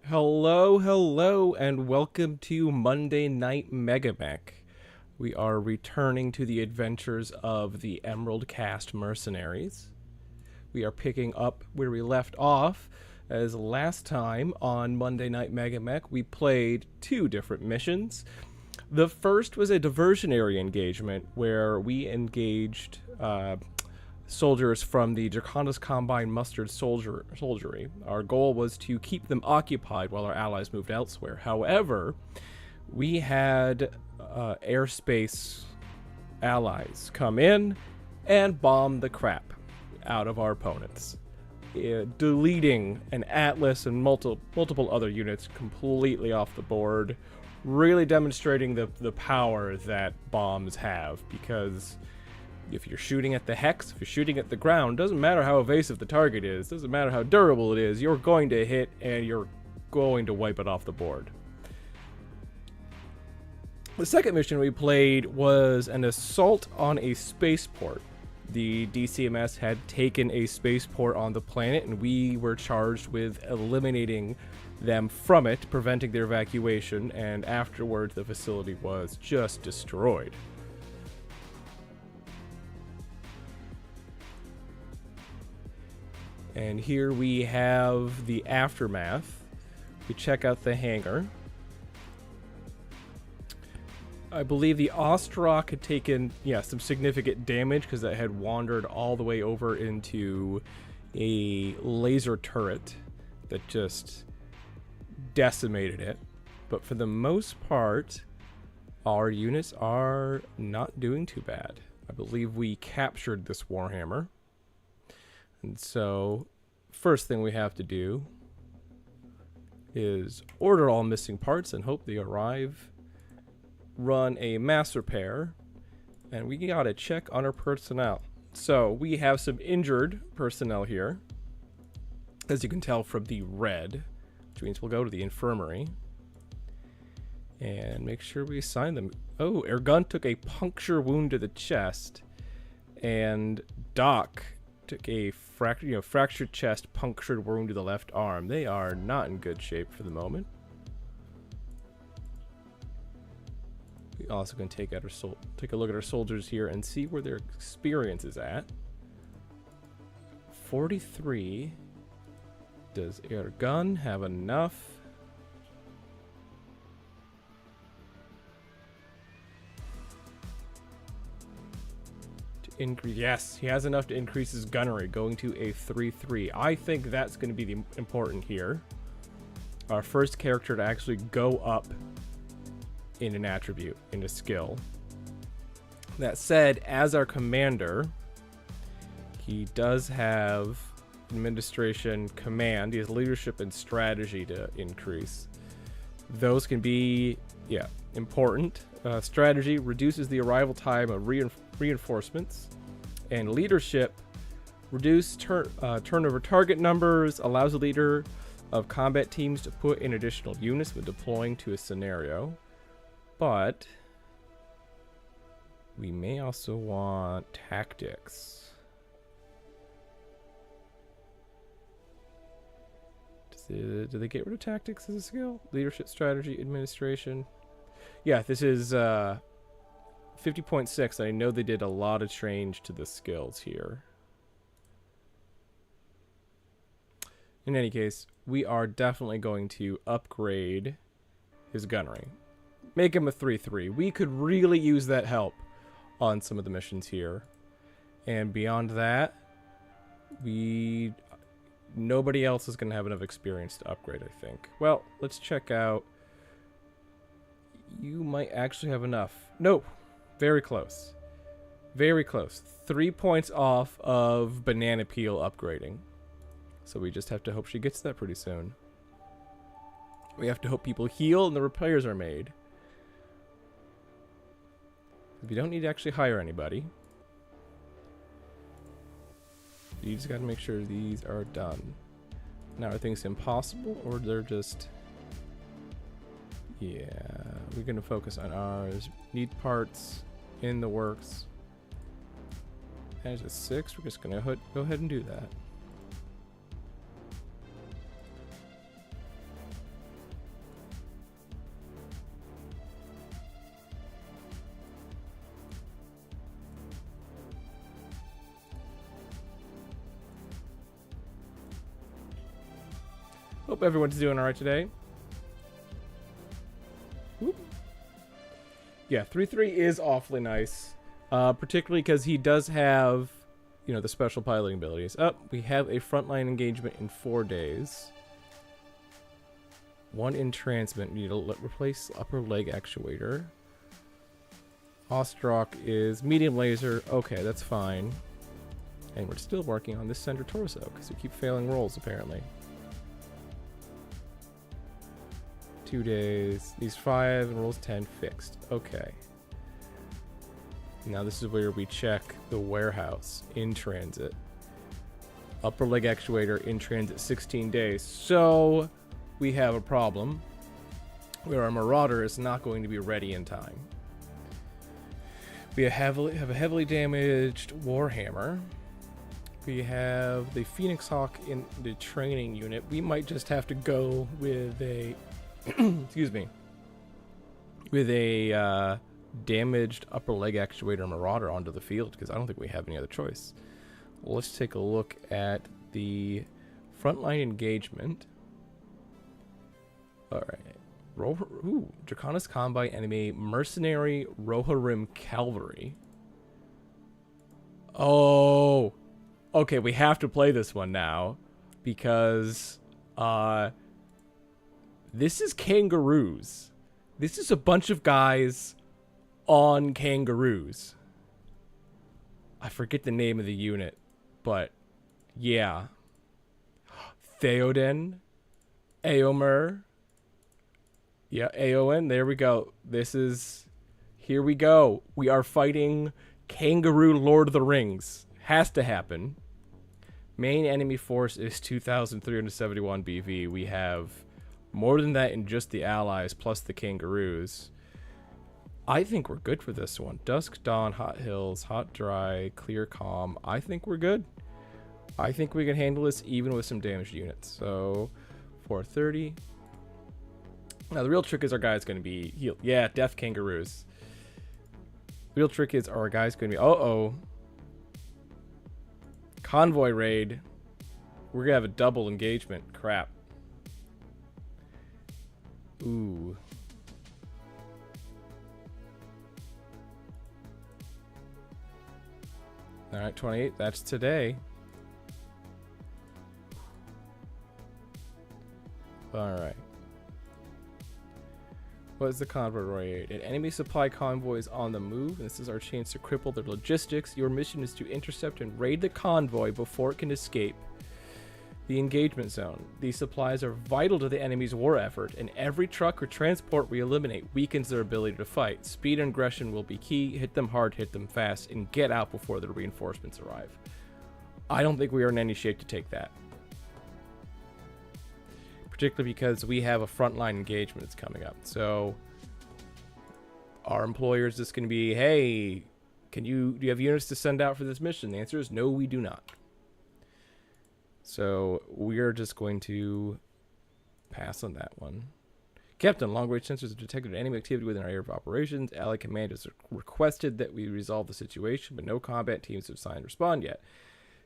Hello, and welcome to Monday Night MegaMek. We are returning to the adventures of the Emerald Cast Mercenaries. We are picking up where we left off, as last time on Monday Night MegaMek we played two different missions. The first was a diversionary engagement where we engaged soldiers from the Draconis Combine Mustard Soldiery. Our goal was to keep them occupied while our allies moved elsewhere. However, we had airspace allies come in and bomb the crap out of our opponents, deleting an Atlas and multiple other units completely off the board, really demonstrating the power that bombs have, because if you're shooting at the hex, if you're shooting at the ground, doesn't matter how evasive the target is, doesn't matter how durable it is, you're going to hit and you're going to wipe it off the board. The second mission we played was an assault on a spaceport. The DCMS had taken a spaceport on the planet, and we were charged with eliminating them from it, preventing their evacuation, and afterwards the facility was just destroyed. And here we have the aftermath. We check out the hangar. I believe the Ostrock had taken, some significant damage because it had wandered all the way over into a laser turret that just decimated it. But for the most part, our units are not doing too bad. I believe we captured this Warhammer. And so, first thing we have to do is order all missing parts and hope they arrive, run a mass repair, and we gotta check on our personnel. So, we have some injured personnel here, as you can tell from the red, which means we'll go to the infirmary and make sure we assign them. Oh, Ergun took a puncture wound to the chest, and Doc took a fractured chest, punctured wound to the left arm. They are not in good shape for the moment. We also can take a look at our soldiers here and see where their experience is at. 43. Does Ergun have enough? Yes, he has enough to increase his gunnery, going to a 3-3. I think that's going to be the important here. Our first character to actually go up in an attribute, in a skill. That said, as our commander, he does have administration, command. He has leadership and strategy to increase. Those can be, important. Strategy reduces the arrival time of reinforcements, and leadership reduce turnover target numbers, allows the leader of combat teams to put in additional units when deploying to a scenario. But we may also want tactics. Do they get rid of tactics as a skill? Leadership, strategy, administration. Yeah, this is 50.6. I know they did a lot of change to the skills here. In any case, we are definitely going to upgrade his gunnery. Make him a 3-3. We could really use that help on some of the missions here. And beyond that, nobody else is going to have enough experience to upgrade, I think. Well, let's check out. You might actually have enough. Nope. Very close. Very close. 3 points off of Banana Peel upgrading. So we just have to hope she gets that pretty soon. We have to hope people heal and the repairs are made. We don't need to actually hire anybody. You just got to make sure these are done. Now, are things impossible, or they're just... Yeah, we're going to focus on ours. Need parts in the works. There's a 6. We're just going to go ahead and do that. Hope everyone's doing all right today. Whoop. Yeah, 3-3 is awfully nice, particularly because he does have, you know, the special piloting abilities. We have a frontline engagement in 4 days. 1 in transmit. We need to replace upper leg actuator. Ostrock is medium laser. Okay, that's fine. And we're still working on this center torso because we keep failing rolls apparently. 2 days. These 5 and rolls 10 fixed. Okay. Now this is where we check the warehouse in transit. Upper leg actuator in transit 16 days. So we have a problem where our Marauder is not going to be ready in time. We have a heavily damaged Warhammer. We have the Phoenix Hawk in the training unit. We might just have to go with a excuse me, with a damaged upper leg actuator Marauder onto the field because I don't think we have any other choice. Well, let's take a look at the frontline engagement. All right. Draconis Combine Enemy Mercenary Rohirrim Cavalry. Oh, okay. We have to play this one now because this is Kangaroos. This is a bunch of guys on Kangaroos. I forget the name of the unit, but yeah. Theoden, Eomer. Yeah, Aowen, there we go. Here we go. We are fighting Kangaroo Lord of the Rings. Has to happen. Main enemy force is 2,371 BV. We have more than that in just the allies plus the Kangaroos. I think we're good for this one. Dusk, Dawn, Hot Hills, Hot, Dry, Clear, Calm. I think we're good. I think we can handle this even with some damaged units. So, 430. Now, the real trick is our guy's going to be healed. Yeah, Death Kangaroos. The real trick is our guy's going to be... Uh-oh. Convoy raid. We're going to have a double engagement. Crap. Ooh. All right, 28. That's today. All right. What is the convoy raid? An enemy supply convoy is on the move, and this is our chance to cripple their logistics. Your mission is to intercept and raid the convoy before it can escape the engagement zone. These supplies are vital to the enemy's war effort, and every truck or transport we eliminate weakens their ability to fight. Speed and aggression will be key. Hit them hard, hit them fast, and get out before the reinforcements arrive. I don't think we are in any shape to take that. Particularly because we have a frontline engagement that's coming up. So our employer is just going to be, hey, do you have units to send out for this mission? The answer is no, we do not. So we're just going to pass on that one. Captain, long-range sensors have detected enemy activity within our area of operations. Allied commanders requested that we resolve the situation, but no combat teams have signed respond yet.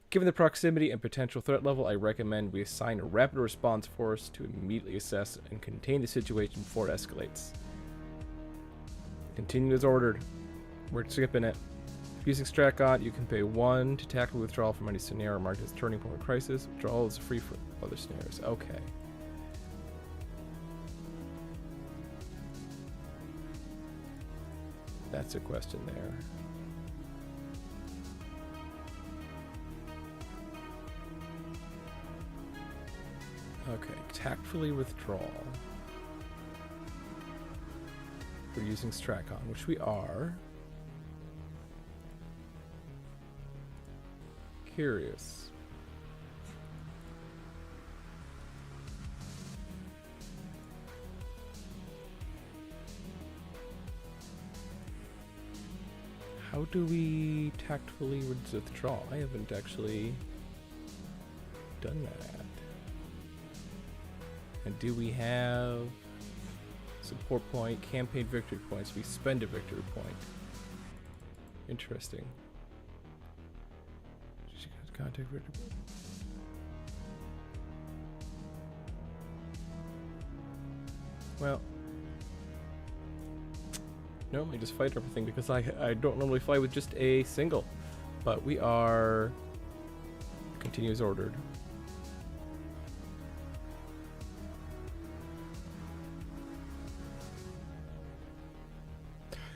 Given the proximity and potential threat level, I recommend we assign a rapid response force to immediately assess and contain the situation before it escalates. Continue as ordered. We're skipping it. Using Stratcon, you can pay 1 to tackle withdrawal from any scenario marked as turning point or crisis. Withdrawal is free for other scenarios. Okay. That's a question there. Okay, tactfully withdraw. We're using Stratcon, which we are. Curious. How do we tactfully withdraw? I haven't actually done that. And do we have support point, campaign victory points? We spend a victory point. Interesting. Contact victory point. well. Normally just fight everything because I don't normally fight with just a single. But we are... Continue as ordered.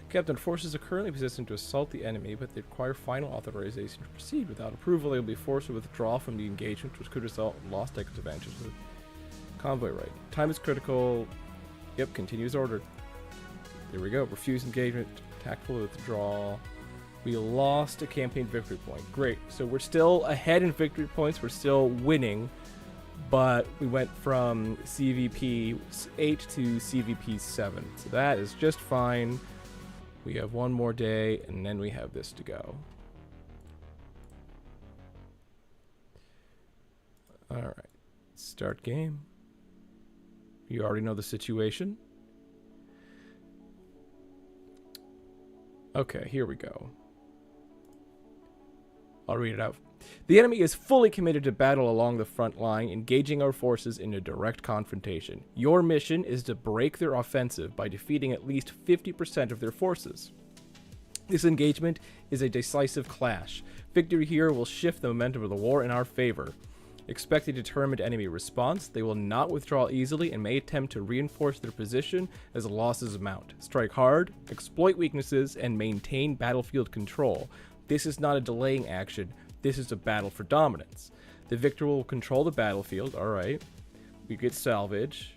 Captain, forces are currently positioned to assault the enemy, but they require final authorization to proceed. Without approval, they will be forced to withdraw from the engagement, which could result in lost advantage of the convoy right. Time is critical. Yep, continue as ordered. There we go. Refuse engagement. Tactful withdrawal. We lost a campaign victory point. Great. So we're still ahead in victory points. We're still winning. But we went from CVP 8 to CVP 7. So that is just fine. We have one more day, and then we have this to go. Alright. Start game. You already know the situation. Okay, here we go. I'll read it out. The enemy is fully committed to battle along the front line, engaging our forces in a direct confrontation. Your mission is to break their offensive by defeating at least 50% of their forces. This engagement is a decisive clash. Victory here will shift the momentum of the war in our favor. Expect a determined enemy response. They will not withdraw easily and may attempt to reinforce their position as losses mount. Strike hard, exploit weaknesses, and maintain battlefield control. This is not a delaying action. This is a battle for dominance. The victor will control the battlefield. Alright. We get salvage.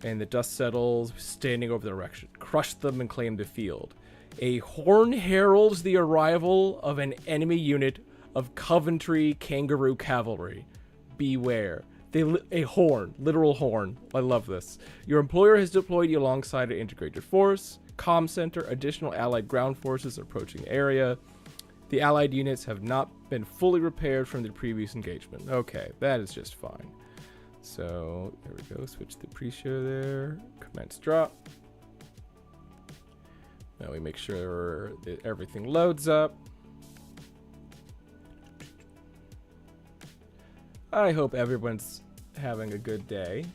And the dust settles, standing over the erection. Crush them and claim the field. A horn heralds the arrival of an enemy unit of Coventry Kangaroo Cavalry. Beware. A horn. Literal horn. I love this. Your employer has deployed you alongside an integrated force. Comm center. Additional allied ground forces are approaching the area. The allied units have not been fully repaired from the previous engagement. Okay, that is just fine. So, there we go. Switch the pre-show there. Commence drop. Now we make sure that everything loads up. I hope everyone's having a good day.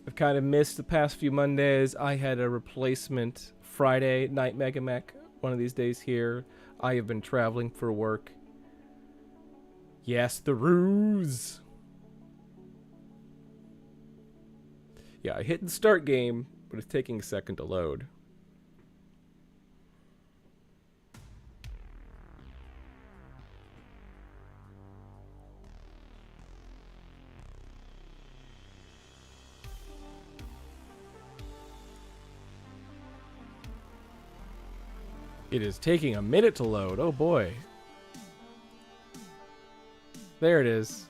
I've kind of missed the past few Mondays. I had a replacement Friday Night MegaMek one of these days here. I have been traveling for work. Yes, the ruse. Yeah, I hit the start game, but it's taking a second to load. It is taking a minute to load. Oh boy. There it is.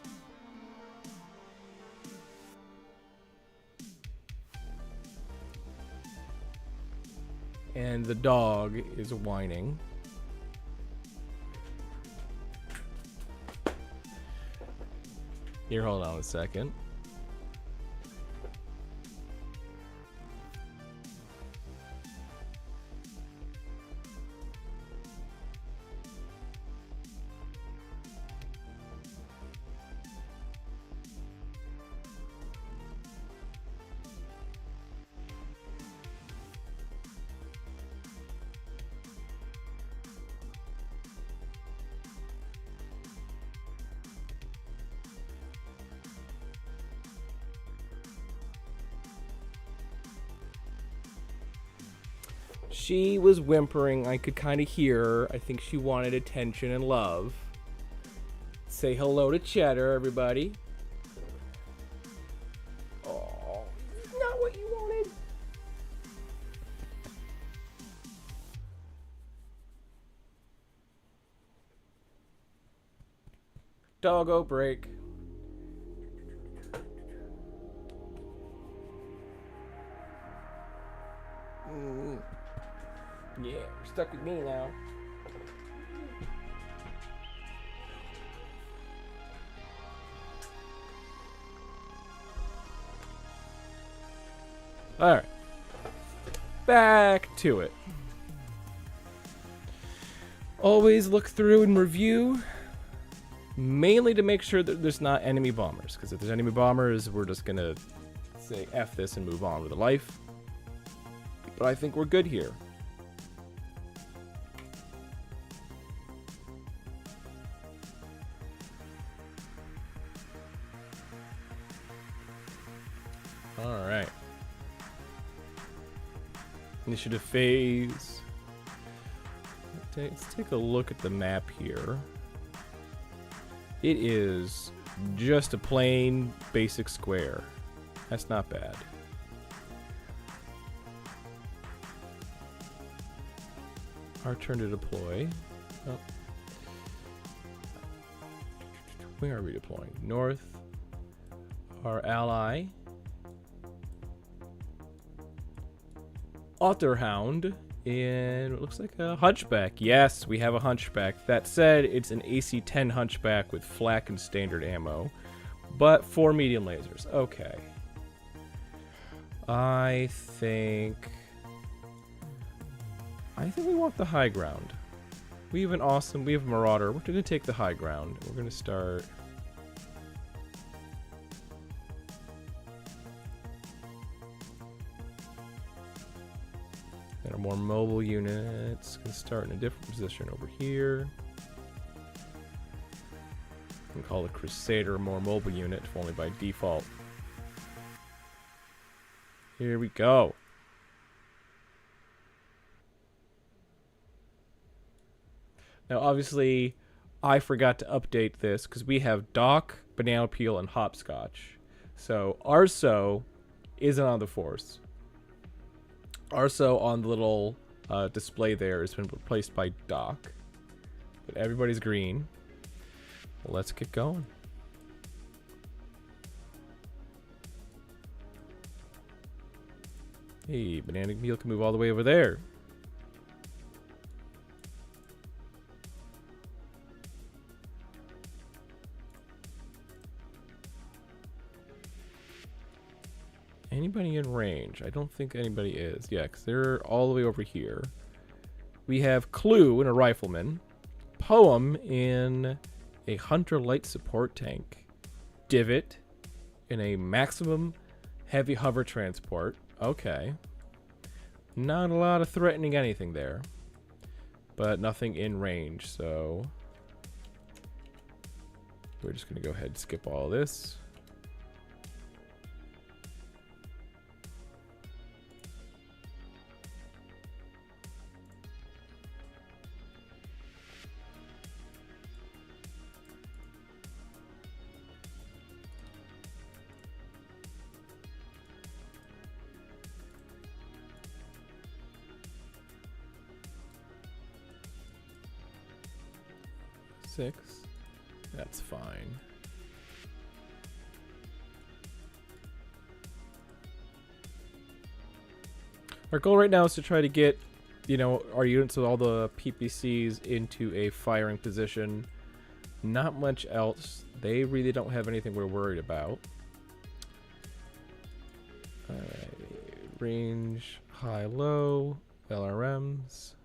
And the dog is whining. Here, hold on a second. She was whimpering. I could kind of hear her. I think she wanted attention and love. Say hello to Cheddar, everybody. Oh, not what you wanted. Doggo break. Yeah, you're stuck with me now. Alright. Back to it. Always look through and review. Mainly to make sure that there's not enemy bombers. Because if there's enemy bombers, we're just gonna say F this and move on with life. But I think we're good here. Alright. Initiative phase. Let's take a look at the map here. It is just a plain basic square. That's not bad. Our turn to deploy. Oh. Where are we deploying? North. Our ally. Otterhound. And it looks like a hunchback. Yes, we have a hunchback. That said, it's an AC-10 hunchback with flak and standard ammo. But 4 medium lasers. Okay. I think we want the high ground. We have a Marauder. We're going to take the high ground. We're going to start. Got a more mobile unit. It's going to start in a different position over here. We can call it Crusader a more mobile unit, if only by default. Here we go. Now, obviously, I forgot to update this because we have Doc, Banana Peel, and Hopscotch. So, Arso isn't on the force. Arso on the little display there has been replaced by Doc. But everybody's green. Well, let's get going. Hey, Banana Peel can move all the way over there. Anybody in range? I don't think anybody is. Yeah, because they're all the way over here. We have Clue in a rifleman. Poem in a Hunter light support tank. Divot in a maximum heavy hover transport. Okay. Not a lot of threatening anything there. But nothing in range, so we're just going to go ahead and skip all this. Six. That's fine. Our goal right now is to try to get, our units with all the PPCs into a firing position. Not much else. They really don't have anything we're worried about. Range, high, low, LRMs.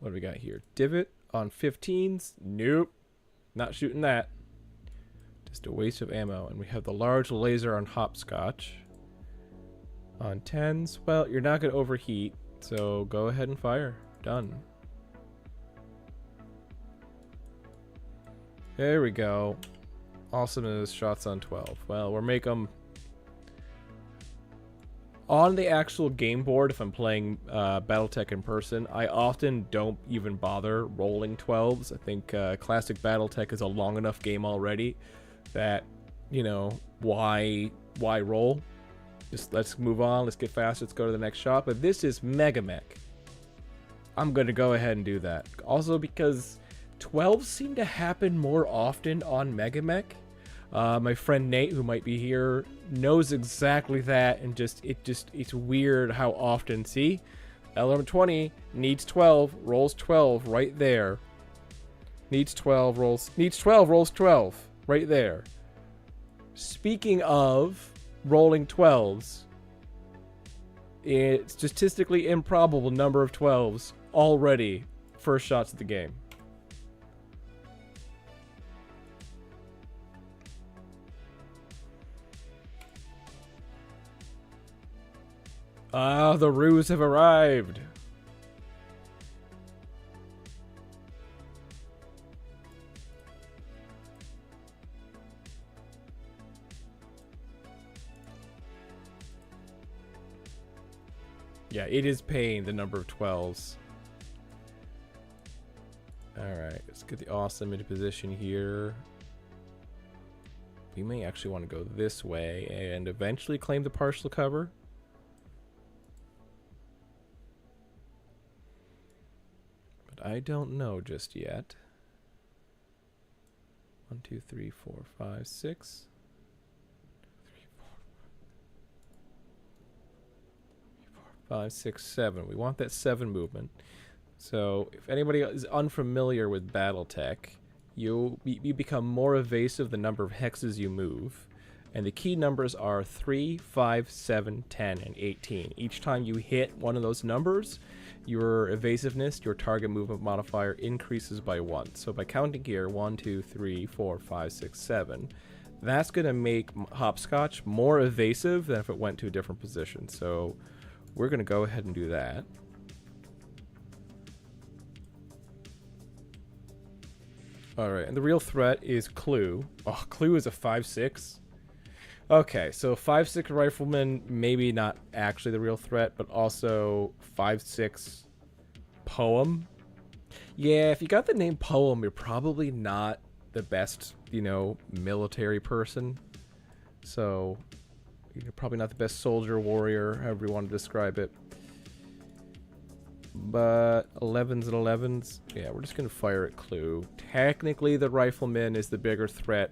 What do we got here? Divot. On 15s, nope, not shooting that. Just a waste of ammo. And we have the large laser on Hopscotch. On 10s, well, you're not going to overheat, so go ahead and fire. Done. There we go. Awesome as shots on 12. Well, we'll make them on the actual game board. If I'm playing BattleTech in person, I often don't even bother rolling 12s. I think classic BattleTech is a long enough game already that, why roll? Just let's move on. Let's get fast. Let's go to the next shot. But this is MegaMek. I'm going to go ahead and do that. Also because 12s seem to happen more often on MegaMek. My friend Nate, who might be here, knows exactly that, and it's weird how often. See, LM20 needs 12, rolls 12 right there. Needs 12, rolls 12 right there. Speaking of rolling 12s, it's statistically improbable number of 12s already first shots of the game. Ah, the Roos have arrived. Yeah, it is paying the number of 12s. Alright, let's get the awesome into position here. We may actually want to go this way and eventually claim the partial cover. But I don't know just yet. 1, 2, 3, 4, 5, 6. 5, 6, 7. We want that 7 movement. So if anybody is unfamiliar with BattleTech, you become more evasive the number of hexes you move. And the key numbers are 3, 5, 7, 10, and 18. Each time you hit one of those numbers, your evasiveness, your target movement modifier, increases by 1. So by counting here, 1, 2, 3, 4, 5, 6, 7, that's going to make Hopscotch more evasive than if it went to a different position. So we're going to go ahead and do that. Alright, and the real threat is Clue. Oh, Clue is a 5-6. Okay, so 5-6 Rifleman, maybe not actually the real threat, but also 5-6 Poem. Yeah, if you got the name Poem, you're probably not the best, you know, military person. So, you're probably not the best soldier, warrior, however you want to describe it. But 11s and 11s, yeah, we're just going to fire at Clue. Technically, the Rifleman is the bigger threat,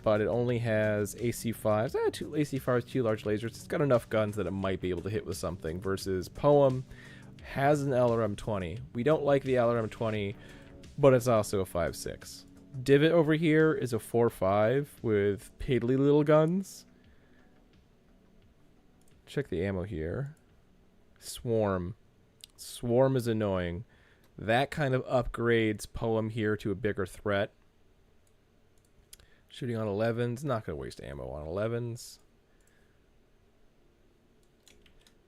but it only has AC-5s. Two AC-5s, 2 large lasers. It's got enough guns that it might be able to hit with something, versus Poem has an LRM-20. We don't like the LRM-20, but it's also a 5-6. Divot over here is a 4-5 with piddly little guns. Check the ammo here. Swarm. Swarm is annoying. That kind of upgrades Poem here to a bigger threat. Shooting on 11s. Not going to waste ammo on 11s.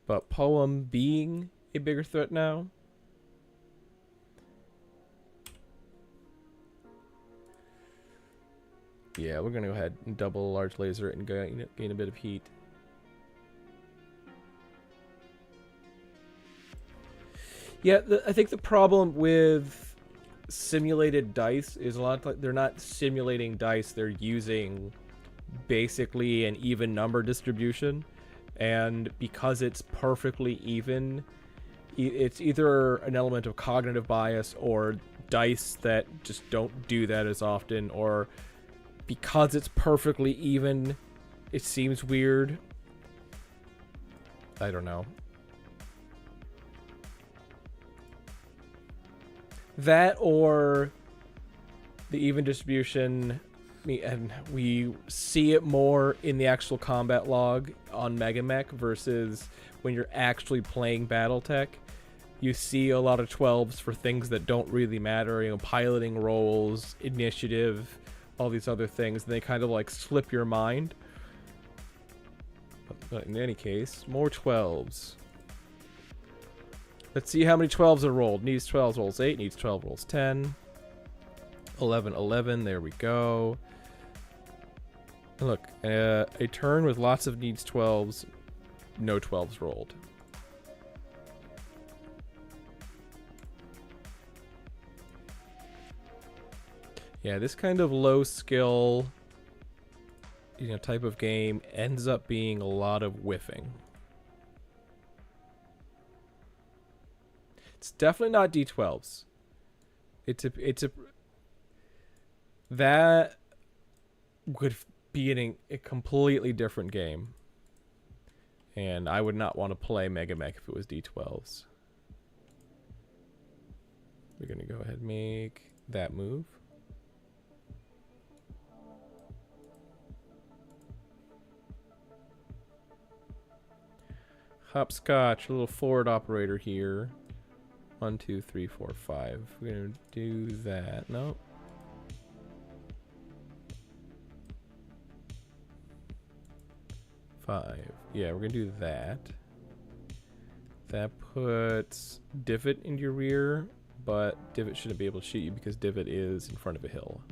But Poem being a bigger threat now. Yeah, we're going to go ahead and double a large laser and gain a bit of heat. Yeah, I think the problem with simulated dice is a lot like they're not simulating dice, they're using basically an even number distribution, and because it's perfectly even, it's either an element of cognitive bias or dice that just don't do that as often, or because it's perfectly even, it seems weird. I don't know. That or the even distribution, and we see it more in the actual combat log on MegaMek versus when you're actually playing BattleTech. You see a lot of 12s for things that don't really matter, you know, piloting roles, initiative, all these other things, and they kind of like slip your mind. But in any case, more 12s. Let's see how many 12s are rolled. Needs 12 rolls 8, needs 12 rolls 10. 11, 11, there we go. And look, a turn with lots of needs 12s, no 12s rolled. Yeah, this kind of low skill, you know, type of game ends up being a lot of whiffing. It's definitely not D12s. That would be in a completely different game. And I would not want to play MegaMek if it was D12s. We're going to go ahead and make that move. Hopscotch, a little forward operator here. 1, 2, 3, 4, 5. We're going to do that. No. 5. Yeah, we're gonna do that. That puts Divot in your rear, but Divot shouldn't be able to shoot you because Divot is in front of a hill.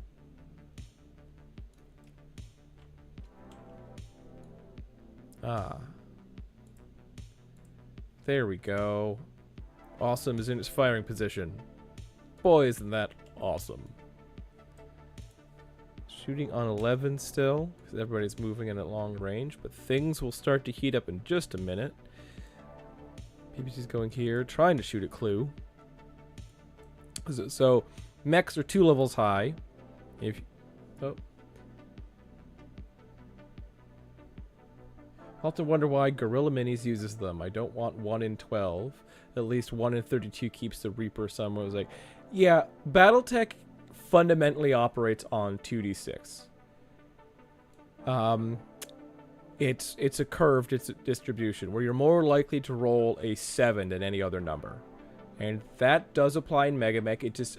Ah. There we go. Awesome is in its firing position. Boy, isn't that awesome. Shooting on 11 still, because everybody's moving in at long range, but things will start to heat up in just a minute. PBC's going here, trying to shoot at Clue. So, mechs are 2 levels high. If I'll have to wonder why Gorilla Minis uses them. I don't want 1 in 12. At least 1 in 32 keeps the Reaper somewhere. I was like, yeah, BattleTech fundamentally operates on 2d6. It's a curved distribution where you're more likely to roll a 7 than any other number. And that does apply in MegaMek. It just,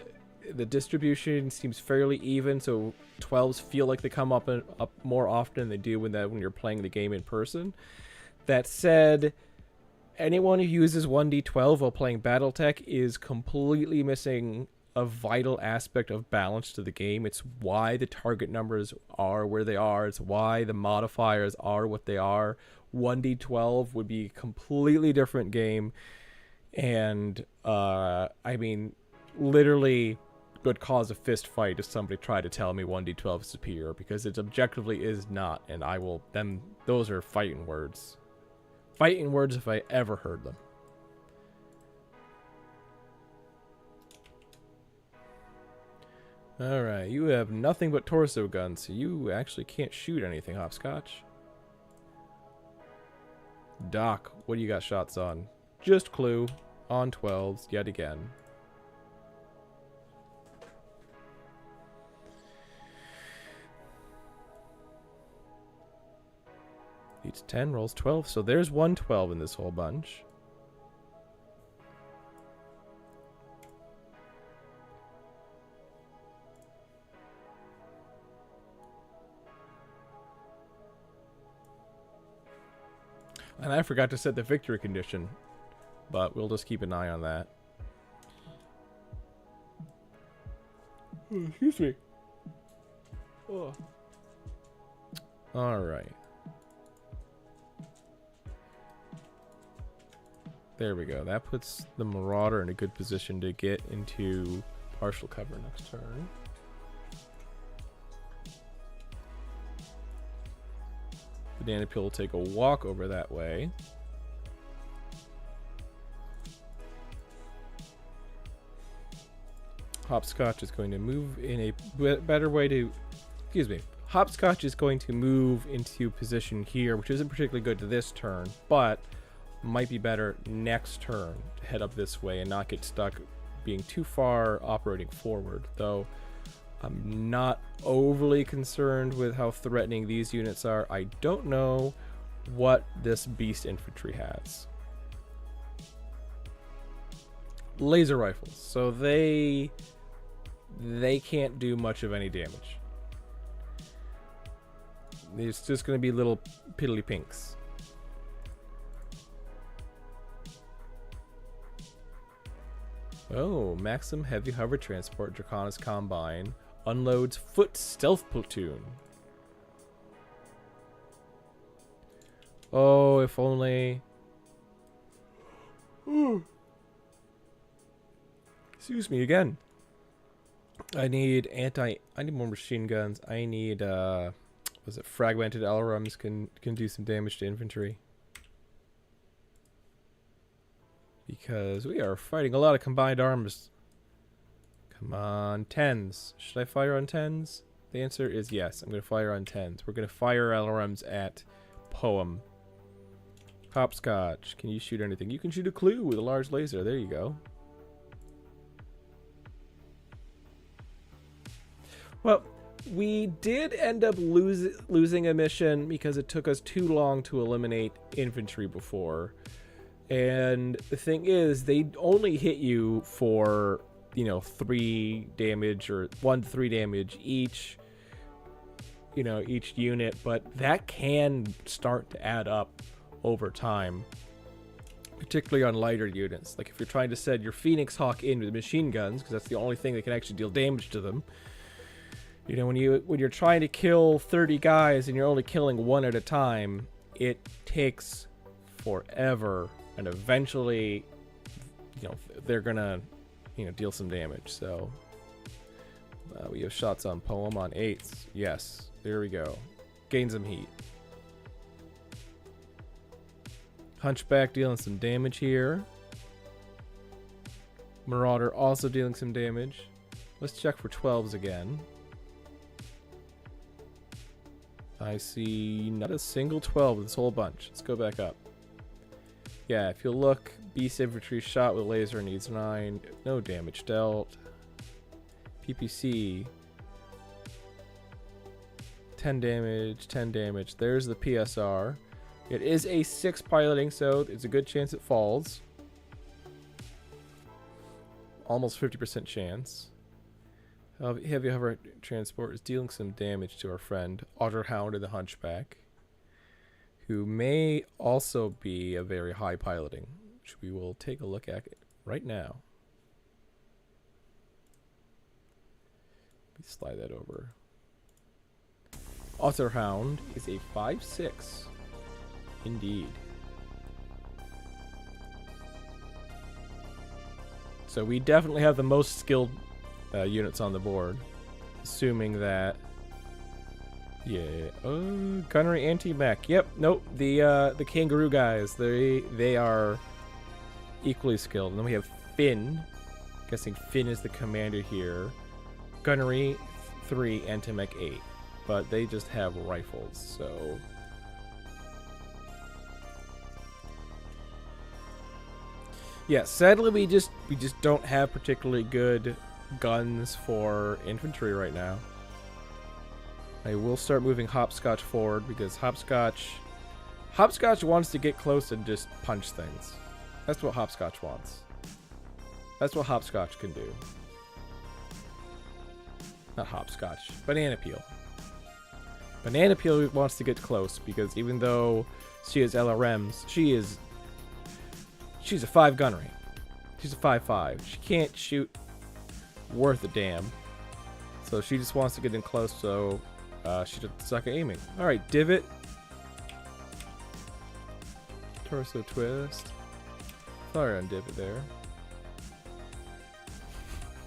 the distribution seems fairly even, so 12s feel like they come up more often than they do when you're playing the game in person. That said, anyone who uses 1d12 while playing BattleTech is completely missing a vital aspect of balance to the game. It's why the target numbers are where they are. It's why the modifiers are what they are. 1d12 would be a completely different game. And, I mean, literally would cause a fist fight if somebody tried to tell me 1d12 is superior, because it objectively is not. And I will, those are fighting words. Fighting words if I ever heard them. Alright, you have nothing but torso guns, so you actually can't shoot anything, Hopscotch. Doc, what do you got shots on? Just Clue, on 12s, yet again. Beats 10, rolls 12, so there's 112 in this whole bunch. And I forgot to set the victory condition, but we'll just keep an eye on that. Excuse me. Oh. All right. There we go. That puts the Marauder in a good position to get into partial cover next turn. Banana Peel will take a walk over that way. Hopscotch is going to move in a better way to... Excuse me. Hopscotch is going to move into position here, which isn't particularly good to this turn, but might be better next turn to head up this way and not get stuck being too far operating forward, though I'm not overly concerned with how threatening these units are. I don't know what this beast infantry has. Laser rifles, so they can't do much of any damage. It's just going to be little piddly pinks. Oh, Maxim Heavy Hover Transport Draconis Combine unloads Foot Stealth Platoon. Oh, if only... Excuse me again. I need more machine guns. I need, was it Fragmented Alarums can do some damage to infantry. Because we are fighting a lot of combined arms. Come on, 10s. Should I fire on 10s? The answer is yes. I'm going to fire on 10s. We're going to fire alarums at Poem. Hopscotch, can you shoot anything? You can shoot a Clue with a large laser. There you go. Well, we did end up losing a mission because it took us too long to eliminate infantry before. And the thing is, they only hit you for, 3 damage or 1 to 3 damage each. each unit, but that can start to add up over time, particularly on lighter units. Like if you're trying to send your Phoenix Hawk in with machine guns, because that's the only thing that can actually deal damage to them. When you're trying to kill 30 guys and you're only killing one at a time, it takes forever, and eventually, they're gonna, deal some damage. So we have shots on Poem on 8s. Yes, there we go. Gain some heat. Hunchback dealing some damage here. Marauder also dealing some damage. Let's check for 12s again. I see not a single 12 with this whole bunch. Let's go back up. Yeah, if you look, Beast Infantry shot with laser needs 9. No damage dealt. PPC. 10 damage, 10 damage. There's the PSR. It is a 6 piloting, so it's a good chance it falls. Almost 50% chance. Heavy hover transport is dealing some damage to our friend Otterhound and the Hunchback, who may also be a very high piloting, which we will take a look at right now. Let me slide that over. Otterhound is a 5-6. Indeed. So we definitely have the most skilled units on the board, assuming that. Yeah. Oh, gunnery anti-mech. Yep. Nope. The kangaroo guys. They are equally skilled. And then we have Finn. Guessing Finn is the commander here. Gunnery 3, anti-mech 8, but they just have rifles. So. Yeah, sadly we just don't have particularly good guns for infantry right now. I will start moving Hopscotch forward because Hopscotch wants to get close and just punch things. That's what Hopscotch wants. That's what Hopscotch can do. Not Hopscotch, Banana Peel. Banana Peel wants to get close because even though she has LRMs, she's a 5 gunnery. She's a 5-5. She can't shoot worth a damn. So she just wants to get in close, so she just suck at aiming. Alright, Divot. Torso twist. Fire on Divot there.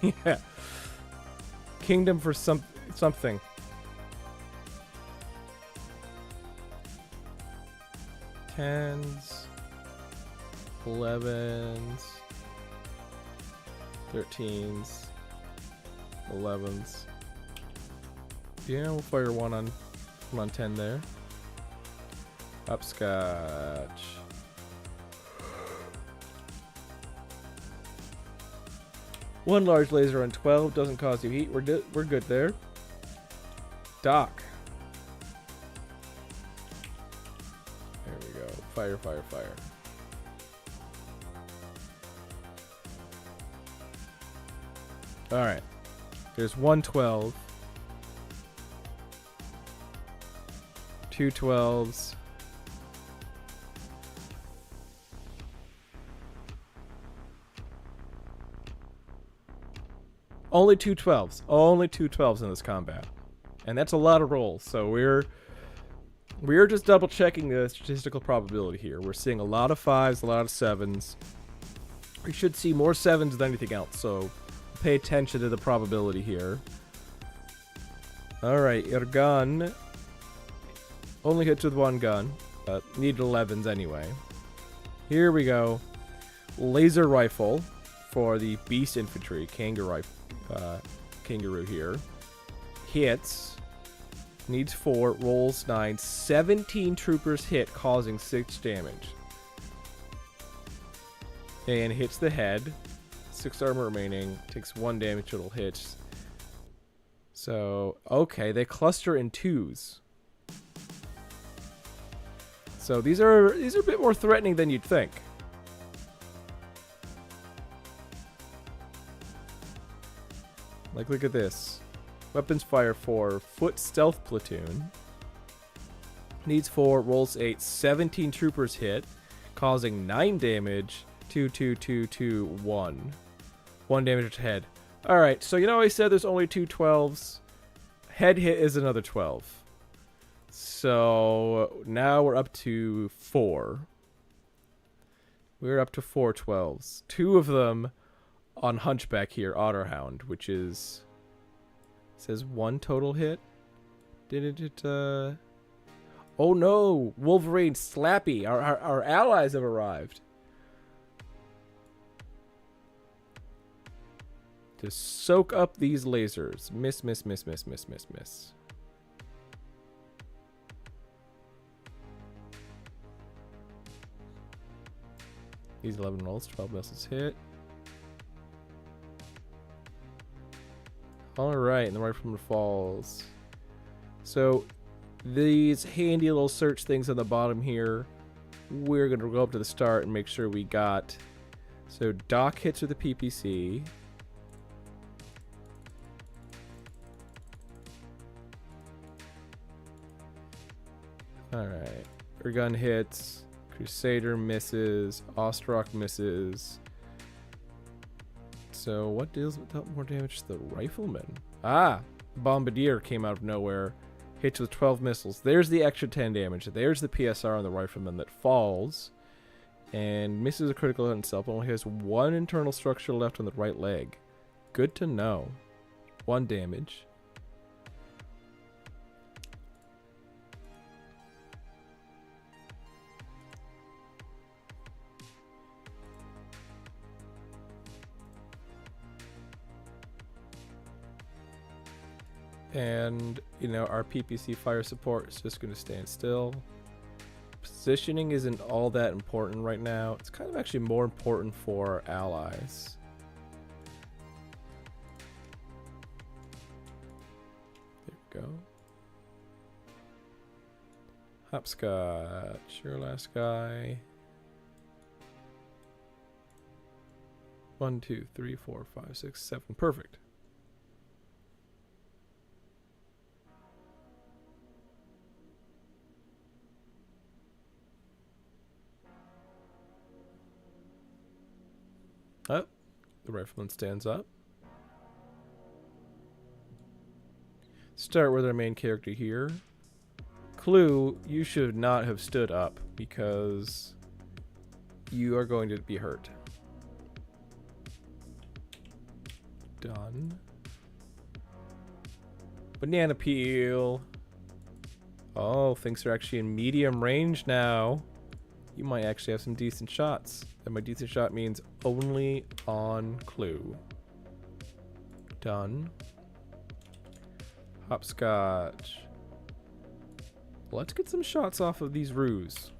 Yeah. Kingdom for something. Tens. 11s, 13s, 11s. Yeah, we'll fire one on 10 there. Upscotch. One large laser on 12 doesn't cause you heat. We're good there. Doc. There we go. Fire, fire, fire. Alright. There's 112. 2 12s. Only 2 12s. Only 2 12s in this combat. And that's a lot of rolls. So we're just double checking the statistical probability here. We're seeing a lot of 5s, a lot of 7s. We should see more 7s than anything else. So pay attention to the probability here. Alright, your gun only hits with 1 gun, but need 11s anyway. Here we go. Laser rifle for the Beast Infantry, Kangaroo here. Hits. Needs 4, rolls 9, 17 troopers hit, causing 6 damage. And hits the head. 6 armor remaining, takes 1 damage total hits. So, okay, they cluster in 2s. So these are a bit more threatening than you'd think. Like, look at this. Weapons fire 4. Foot stealth platoon. Needs 4. Rolls 8. 17 troopers hit, causing 9 damage. 2, 2, 2, 2, 1. 1 damage to head. Alright, so you know I said there's only 2 12s? Head hit is another 12. So now we're up to 4. We're up to 4 12s. 2 of them on Hunchback here, Otterhound, which is... says 1 total hit. Did it, Oh no! Wolverine, Slappy! Our allies have arrived. To soak up these lasers. Miss, miss, miss, miss, miss, miss, miss. These 11 rolls, 12 missiles hit. Alright, and the rifleman falls. So, these handy little search things on the bottom here, we're going to go up to the start and make sure we got. So, Doc hits with the PPC. Alright. Ergun hits. Crusader misses. Ostrock misses. So what deals without more damage to the rifleman? Ah! Bombardier came out of nowhere. Hits with 12 missiles. There's the extra 10 damage. There's the PSR on the rifleman that falls. And misses a critical hit himself. Only has 1 internal structure left on the right leg. Good to know. 1 damage. And, you know, our PPC fire support is just going to stand still. Positioning isn't all that important right now. It's kind of actually more important for our allies. There we go. Hopscotch, your last guy. 1, 2, 3, 4, 5, 6, 7. Perfect. Oh, the rifleman stands up. Start with our main character here. Clue, you should not have stood up because you are going to be hurt. Done. Banana peel. Oh, things are actually in medium range now. You might actually have some decent shots. And by decent shot means only on Clue. Done. Hopscotch. Let's get some shots off of these roos.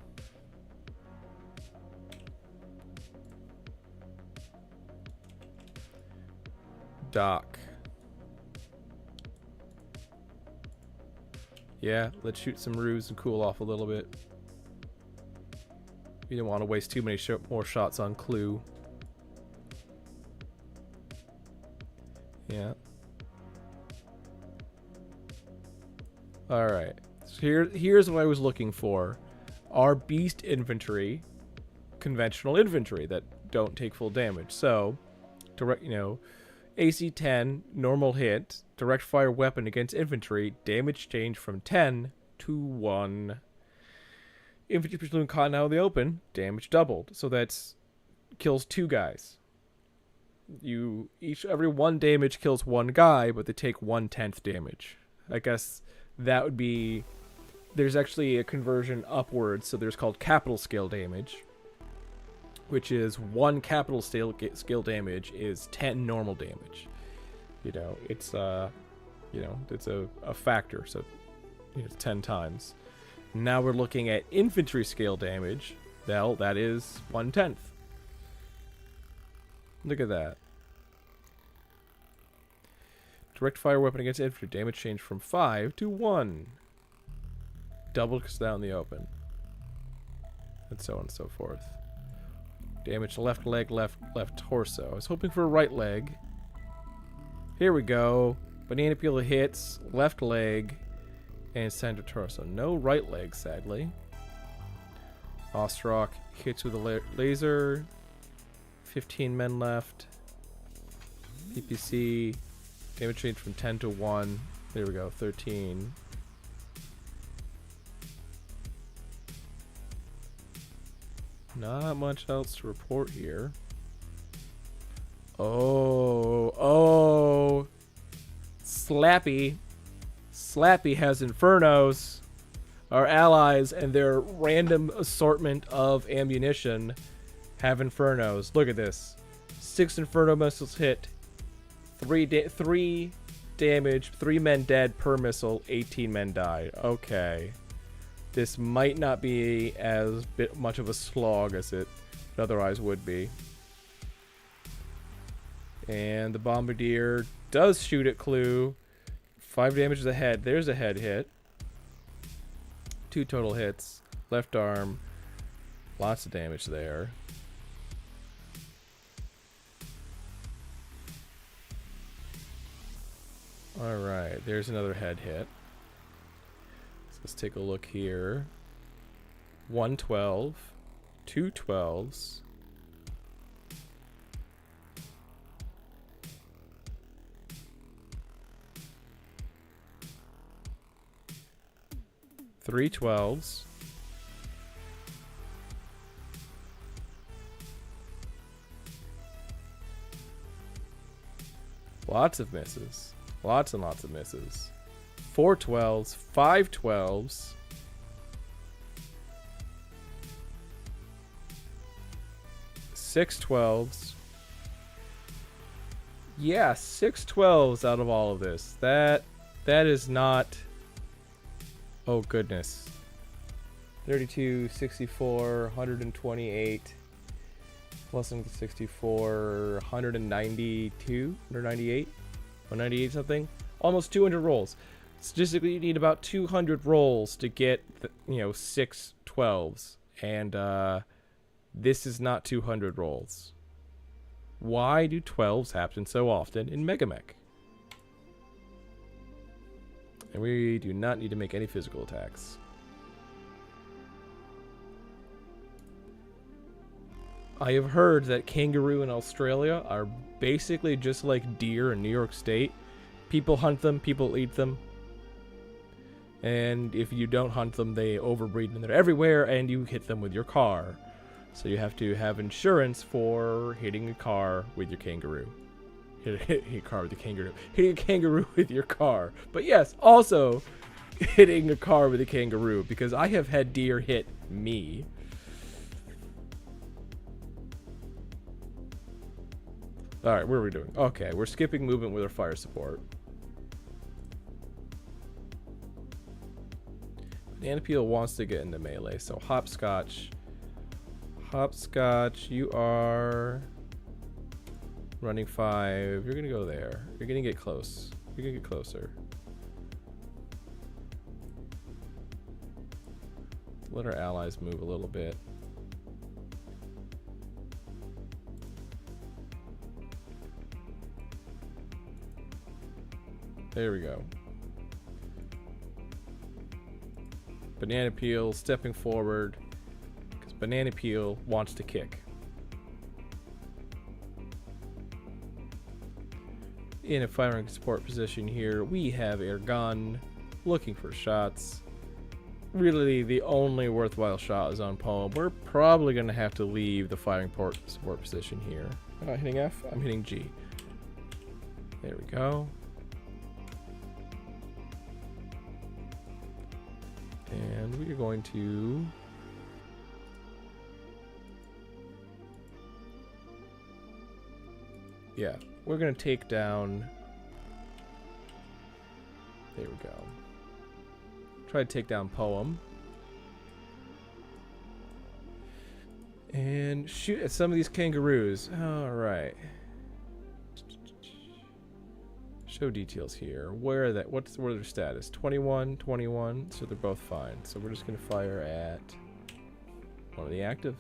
Doc. Yeah, let's shoot some roos and cool off a little bit. We don't want to waste too many more shots on Clue. Yeah. Alright. So here's what I was looking for. Our beast infantry. Conventional infantry that don't take full damage. So, direct, you know, AC 10, normal hit, direct fire weapon against infantry, damage change from 10 to 1. Infantry platoon caught out in the open, damage doubled. So that's kills 2 guys. Every 1 damage kills 1 guy, but they take 1/10 damage. I guess that would be. There's actually a conversion upwards, so there's called capital scale damage, which is 1 capital scale damage is 10 normal damage. You know, it's it's a factor, so it's 10 times. Now we're looking at infantry scale damage. Well, that is 1/10. Look at that. Direct fire weapon against infantry. Damage change from 5 to 1. Double because it's out in the open. And so on and so forth. Damage left leg, left torso. I was hoping for a right leg. Here we go. Banana peel hits left leg and center torso. No right leg, sadly. Ostrock hits with a laser. 15 men left. PPC. Damage change from 10 to 1. There we go, 13. Not much else to report here. Oh. Slappy. Slappy has Infernos. Our allies and their random assortment of ammunition have Infernos. Look at this. 6 Inferno missiles hit. 3 damage. 3 men dead per missile. 18 men died. Okay. This might not be as much of a slog as it otherwise would be. And the Bombardier does shoot at Clue. 5 damage to the head. There's a head hit. 2 total hits. Left arm. Lots of damage there. Alright, there's another head hit. So let's take a look here. 112. 2 12s. Three 12s. Lots of misses. Lots and lots of misses. 4 12s. 5 12s. 6 12s. Yeah, 6 12s out of all of this. That is not... Oh, goodness. 32, 64, 128, plus 64, 192, 198, 198 something. Almost 200 rolls. Statistically, you need about 200 rolls to get, 6 12s. And this is not 200 rolls. Why do 12s happen so often in MegaMek? And we do not need to make any physical attacks. I have heard that kangaroo in Australia are basically just like deer in New York State. People hunt them, people eat them. And if you don't hunt them, they overbreed and they're everywhere and you hit them with your car. So you have to have insurance for hitting a car with your kangaroo. Hit a car with a kangaroo. Hitting a kangaroo with your car. But yes, also hitting a car with a kangaroo, because I have had deer hit me. Alright, what are we doing? Okay, we're skipping movement with our fire support. Banana Peel wants to get into melee, so Hopscotch. Hopscotch, you are... running 5. You're gonna go there. You're gonna get close. You're gonna get closer. Let our allies move a little bit. There we go. Banana Peel stepping forward, because Banana Peel wants to kick. In a firing support position here, we have air gun, looking for shots. Really, the only worthwhile shot is on Poem. We're probably going to have to leave the firing support position here. Am I hitting F? I'm hitting G. There we go. And we are going to... yeah, we're going to take down... there we go. Try to take down Poem. And shoot at some of these kangaroos. Alright. Show details here. Where are that? What are their status? 21, 21. So they're both fine. So we're just going to fire at one of the active.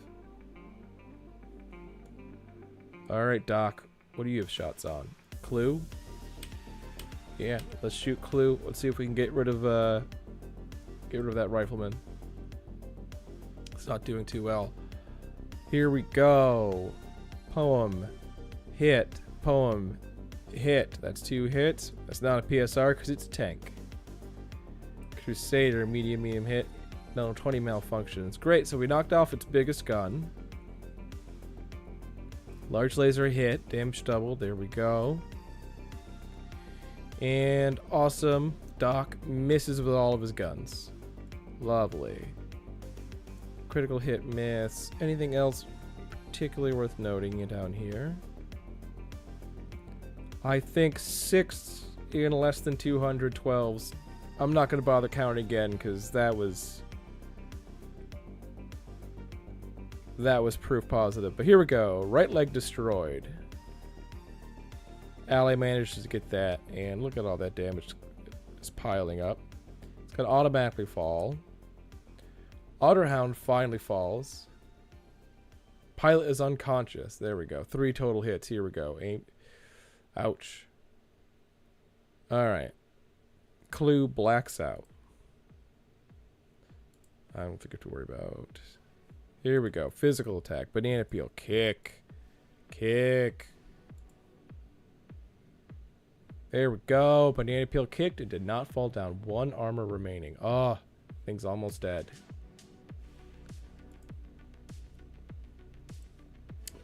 Alright, Doc. What do you have shots on? Clue? Yeah, let's shoot Clue. Let's see if we can get rid of that rifleman. It's not doing too well. Here we go. Poem. Hit. Poem. Hit. That's 2 hits. That's not a PSR because it's a tank. Crusader. Medium hit. No, 20 malfunctions. Great, so we knocked off its biggest gun. Large laser hit. Damage doubled. There we go. And awesome. Doc misses with all of his guns. Lovely. Critical hit miss. Anything else particularly worth noting down here? I think 6 in less than 212s. I'm not going to bother counting again because that was proof positive. But here we go. Right leg destroyed. Ally manages to get that, and look at all that damage is piling up. It's going to automatically fall. Otterhound finally falls. Pilot is unconscious. There we go. 3 total hits. Here we go. Ouch. Alright. Clue blacks out. I don't think I have to worry about. Here we go. Physical attack. Banana peel. Kick. Kick. There we go. Banana peel kicked and did not fall down. 1 armor remaining. Oh, thing's almost dead.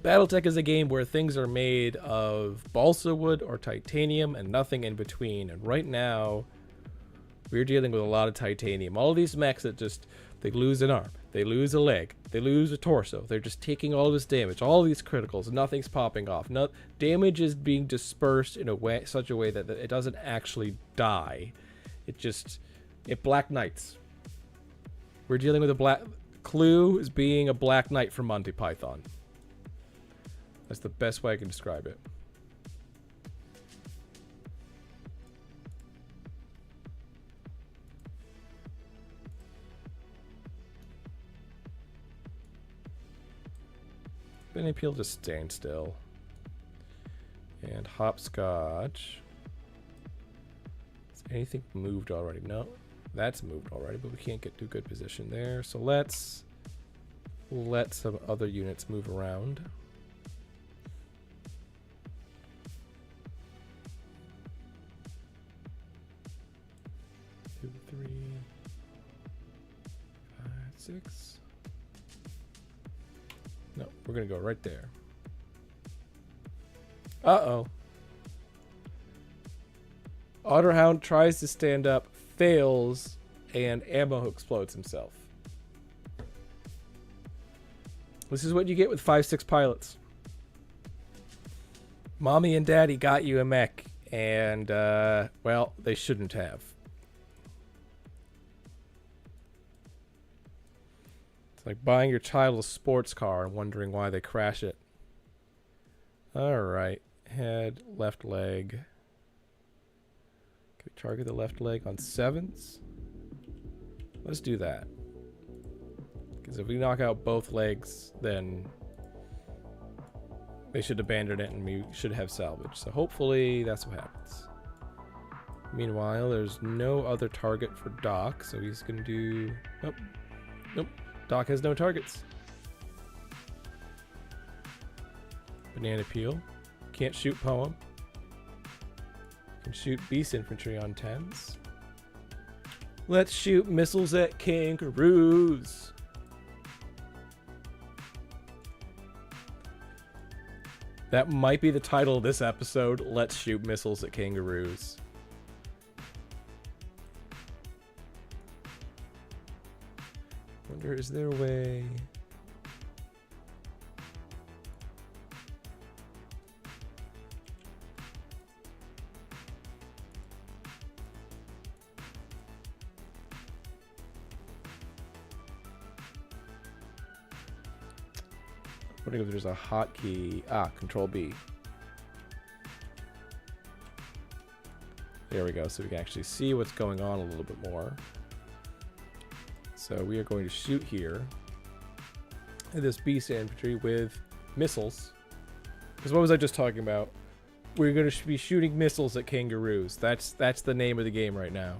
BattleTech is a game where things are made of balsa wood or titanium and nothing in between. And right now, we're dealing with a lot of titanium. All these mechs that just, they lose an arm, they lose a leg, they lose a torso. They're just taking all this damage, all these criticals, nothing's popping off. No, damage is being dispersed in a way, such a way that it doesn't actually die. It Black Knights. We're dealing with a black, Clue is being a Black Knight from Monty Python. That's the best way I can describe it. Banana peel just staying still. And hopscotch. Has anything moved already? No, that's moved already, but we can't get to a good position there. So let's let some other units move around. 2, 3, 5, 6. No, we're gonna go right there. Uh-oh. Otterhound tries to stand up, fails, and ammo explodes himself. This is what you get with 5-6 pilots. Mommy and Daddy got you a mech, and, well, they shouldn't have. It's like buying your child a sports car and wondering why they crash it. Alright. Head, left leg. Can we target the left leg on 7s? Let's do that. Because if we knock out both legs, then they should abandon it and we should have salvage. So hopefully that's what happens. Meanwhile, there's no other target for Doc, so he's going to do... Nope. Nope. Doc has no targets. Banana peel. Can't shoot poem. Can shoot beast infantry on 10s. Let's shoot missiles at kangaroos. That might be the title of this episode. Let's shoot missiles at kangaroos. Wonder, is there a way? I wonder if there's a hotkey. Ah, Control B. There we go, so we can actually see what's going on a little bit more. So we are going to shoot here at this beast infantry with missiles. Because what was I just talking about? We're gonna be shooting missiles at kangaroos. That's the name of the game right now.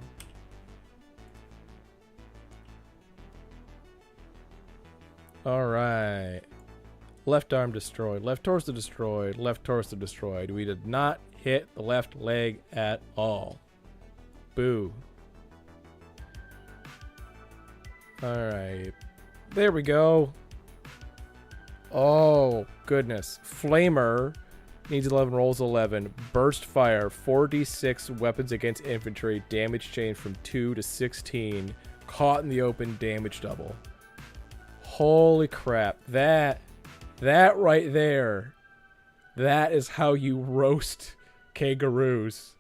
Alright. Left arm destroyed. Left torso destroyed. Left torso destroyed. We did not hit the left leg at all. Boo. Alright. There we go. Oh, goodness. Flamer needs 11, rolls 11. Burst fire, 4d6 weapons against infantry. Damage change from 2 to 16. Caught in the open, damage double. Holy crap. That right there. That is how you roast kangaroos.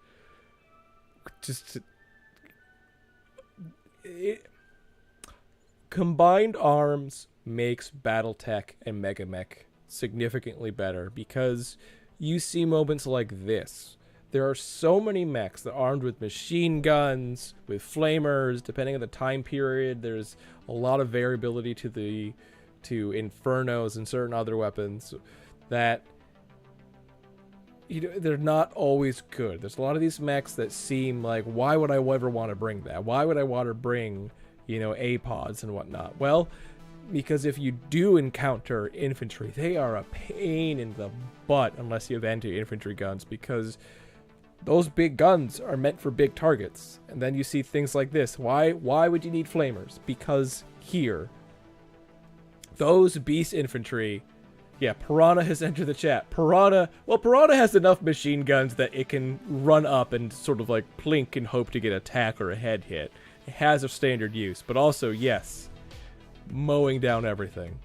Combined arms makes BattleTech and MegaMek significantly better because you see moments like this. There are so many mechs that are armed with machine guns, with flamers, depending on the time period. There's a lot of variability to infernos and certain other weapons that they're not always good. There's a lot of these mechs that seem like, why would I ever want to bring that? Why would I want to bring, A-pods and whatnot? Well, because if you do encounter infantry, they are a pain in the butt unless you have anti-infantry guns, because those big guns are meant for big targets. And then you see things like this. Why would you need flamers? Because here, those beast infantry. Yeah, Piranha has entered the chat. Piranha has enough machine guns that it can run up and sort of like plink and hope to get a tack or a head hit. It has a standard use, but also, yes, mowing down everything.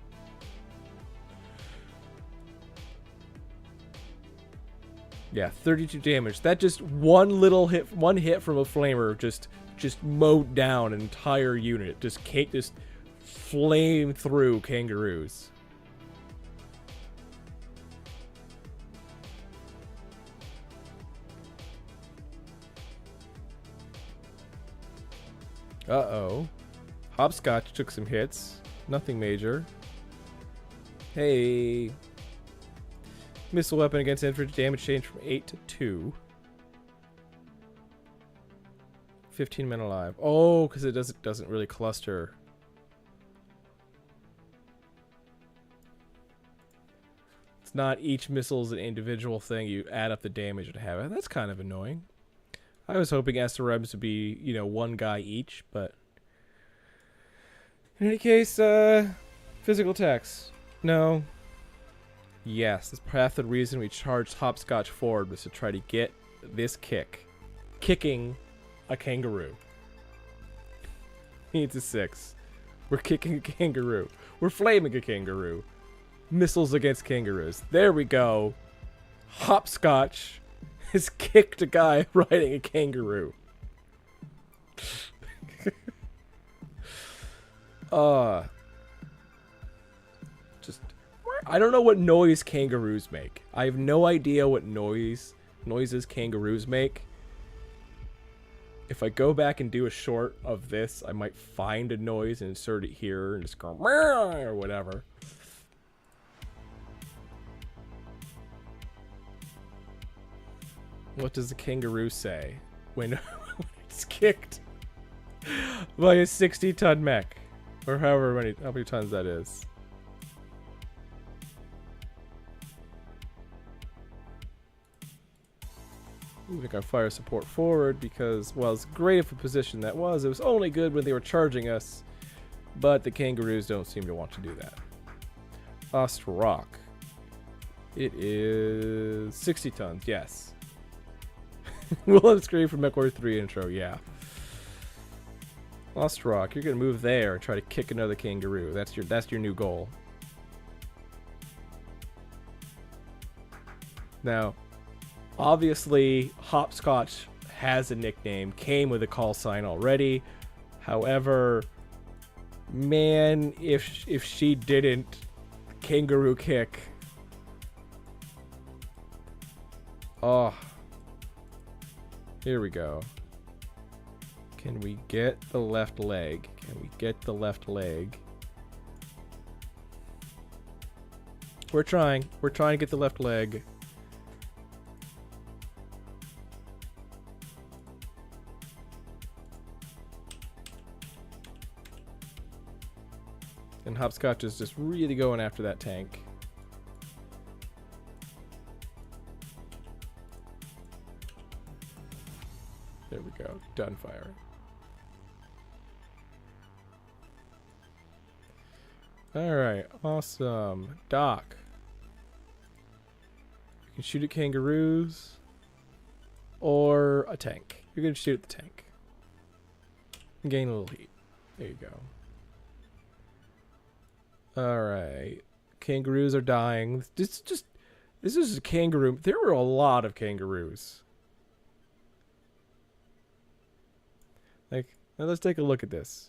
Yeah, 32 damage. That just one hit from a flamer just mowed down an entire unit. Just flame through kangaroos. Uh-oh. Hopscotch took some hits. Nothing major. Hey. Missile weapon against infantry, damage change from 8 to 2. 15 men alive. Oh, because it doesn't really cluster. It's not each missile is an individual thing. You add up the damage it have. That's kind of annoying. I was hoping SRMs to be, one guy each, but in any case, physical attacks. No. Yes, that's half the reason we charged Hopscotch forward was to try to get this kicking a kangaroo. He needs a 6. We're kicking a kangaroo. We're flaming a kangaroo. Missiles against kangaroos. There we go. Hopscotch has kicked a guy riding a kangaroo. I don't know what noise kangaroos make. I have no idea what noises kangaroos make. If I go back and do a short of this, I might find a noise and insert it here and just go or whatever. What does the kangaroo say when it's kicked by a 60-ton mech? Or how many tons that is. We think our fire support forward because, well, as great of a position that was, it was only good when they were charging us, but the kangaroos don't seem to want to do that. Lost Rock. It is 60 tons, yes. We'll let it scream from MechWarrior 3 intro, yeah. Lost Rock, you're gonna move there and try to kick another kangaroo. That's your new goal. Now, obviously, Hopscotch has a nickname, came with a call sign already. However, man, if she didn't kangaroo kick. Oh. Here we go. Can we get the left leg? Can we get the left leg? We're trying. We're trying to get the left leg. And Hopscotch is just really going after that tank. There we go. Done firing. Alright, awesome. Doc. You can shoot at kangaroos or a tank. You're going to shoot at the tank. And gain a little heat. There you go. Alright. Kangaroos are dying. This is a kangaroo. There were a lot of kangaroos. Like, now let's take a look at this.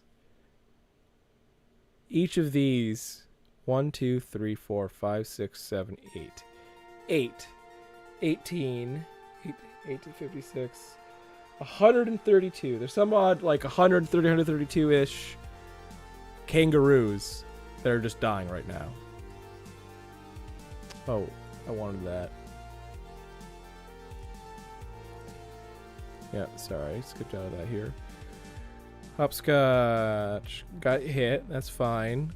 Each of these 1, 2, 3, 4, 5, 6, 7, 8. 18. 8 to 56. 132. There's some odd, like 130, 132-ish kangaroos that are just dying right now. Oh, I wanted that. Yeah, sorry. Skipped out of that here. Hopscotch got hit. That's fine.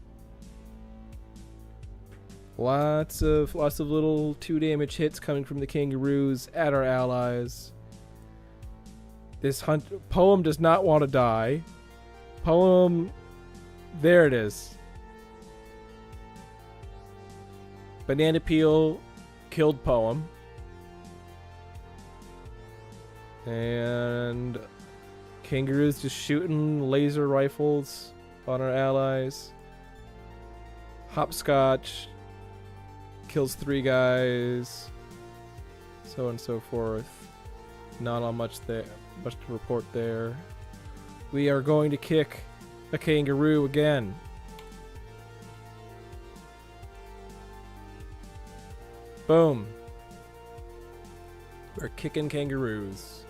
Lots of little 2 damage hits coming from the kangaroos at our allies. This Poem does not want to die. Poem, there it is. Banana Peel killed Poem. And kangaroos just shooting laser rifles on our allies. Hopscotch kills 3 guys. So on and so forth. Not on much to report there. We are going to kick a kangaroo again. Boom. We're kicking kangaroos.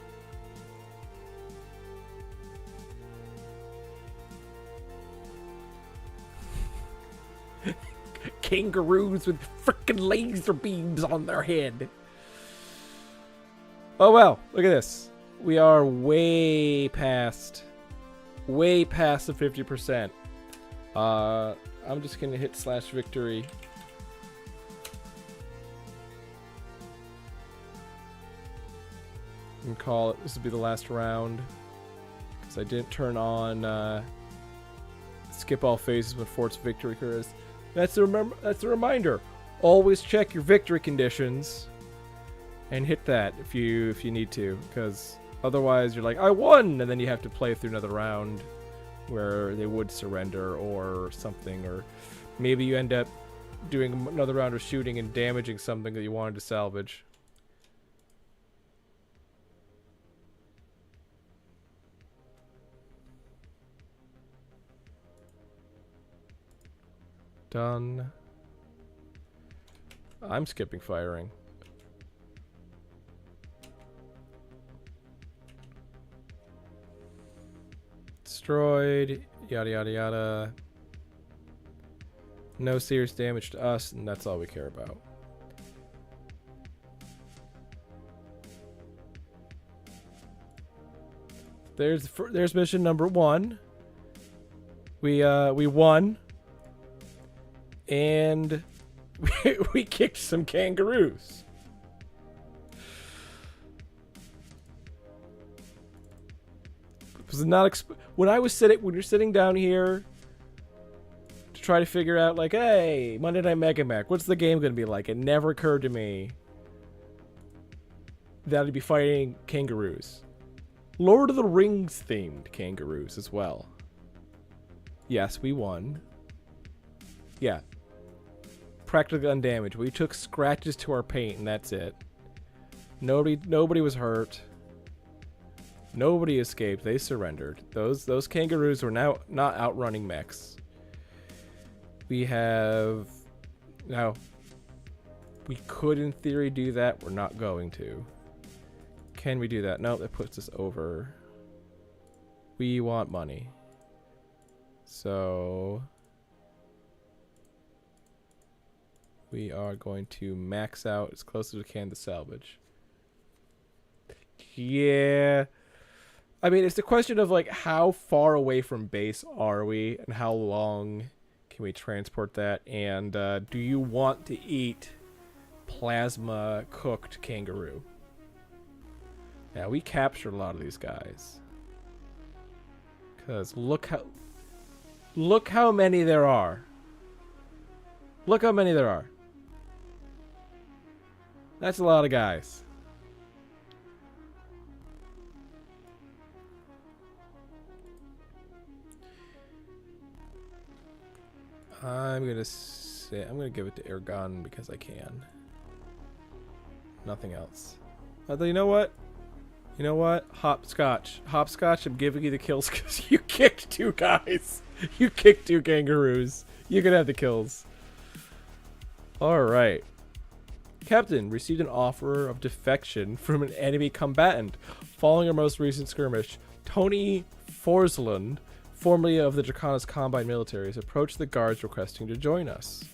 Kangaroos with frickin' laser beams on their head. Oh well, look at this. We are way past the 50%. I'm just gonna hit /victory. And call it. This will be the last round. Because I didn't turn on skip all phases when Fort's victory occurs. That's a reminder. Always check your victory conditions and hit that if you need to, because otherwise you're like, I won, and then you have to play through another round where they would surrender or something, or maybe you end up doing another round of shooting and damaging something that you wanted to salvage. Done. I'm skipping firing. Destroyed. Yada yada yada. No serious damage to us, and that's all we care about. There's mission number 1. We won. And we kicked some kangaroos. Was not when you're sitting down here to try to figure out, like, hey, Monday Night MegaMek, what's the game gonna be like? It never occurred to me that I'd be fighting kangaroos. Lord of the Rings themed kangaroos as well. Yes, we won. Yeah. Practically undamaged. We took scratches to our paint, and that's it. Nobody was hurt. Nobody escaped. They surrendered. Those kangaroos were now not outrunning mechs. We have now. We could, in theory, do that. We're not going to. Can we do that? No, that puts us over. We want money. So we are going to max out as close as we can to salvage. Yeah. I mean, it's the question of, like, how far away from base are we and how long Can we transport that? And do you want to eat plasma cooked kangaroo? Yeah, we captured a lot of these guys. Because look how many there are. Look how many there are. That's a lot of guys. I'm gonna give it to Ergon because I can. Nothing else. Although you know what? You know what? Hopscotch. Hopscotch, I'm giving you the kills because you kicked 2 guys. You kicked 2 kangaroos. You can have the kills. Alright. Captain, received an offer of defection from an enemy combatant. Following our most recent skirmish, Tony Forsland, formerly of the Draconis Combine militaries, approached the guards requesting to join us.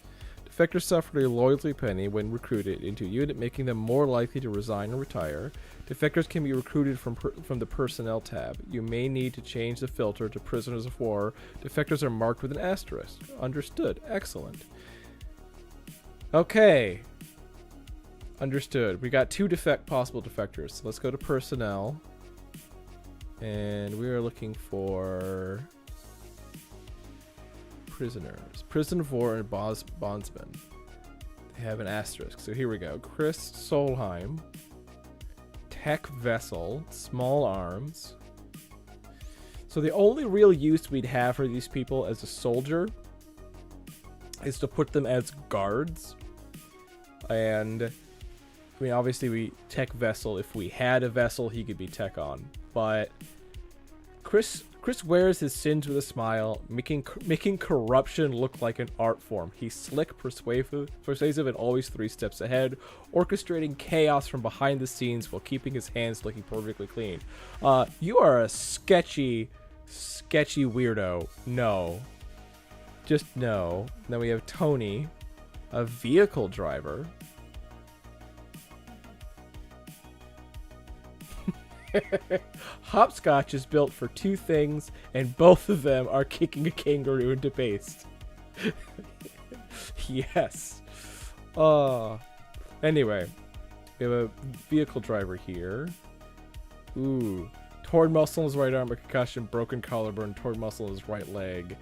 Defectors suffered a loyalty penny when recruited into a unit, making them more likely to resign or retire. Defectors can be recruited from the personnel tab. You may need to change the filter to prisoners of war. Defectors are marked with an asterisk. Understood. Excellent. Okay. Understood. We got 2 possible defectors. So let's go to personnel. And we are looking for prisoners. Prison of war and bondsmen. They have an asterisk. So here we go. Chris Solheim. Tech vessel. Small arms. So the only real use we'd have for these people as a soldier is to put them as guards. And I mean, obviously we tech vessel. If we had a vessel, he could be tech on. But Chris wears his sins with a smile, making corruption look like an art form. He's slick, persuasive, and always 3 steps ahead, orchestrating chaos from behind the scenes while keeping his hands looking perfectly clean. You are a sketchy weirdo. No. Just no. Then we have Tony, a vehicle driver. Hopscotch is built for 2 things, and both of them are kicking a kangaroo into paste. Yes. Anyway, we have a vehicle driver here. Ooh. Torn muscle in his right arm, a concussion, broken collarbone, torn muscle in his right leg.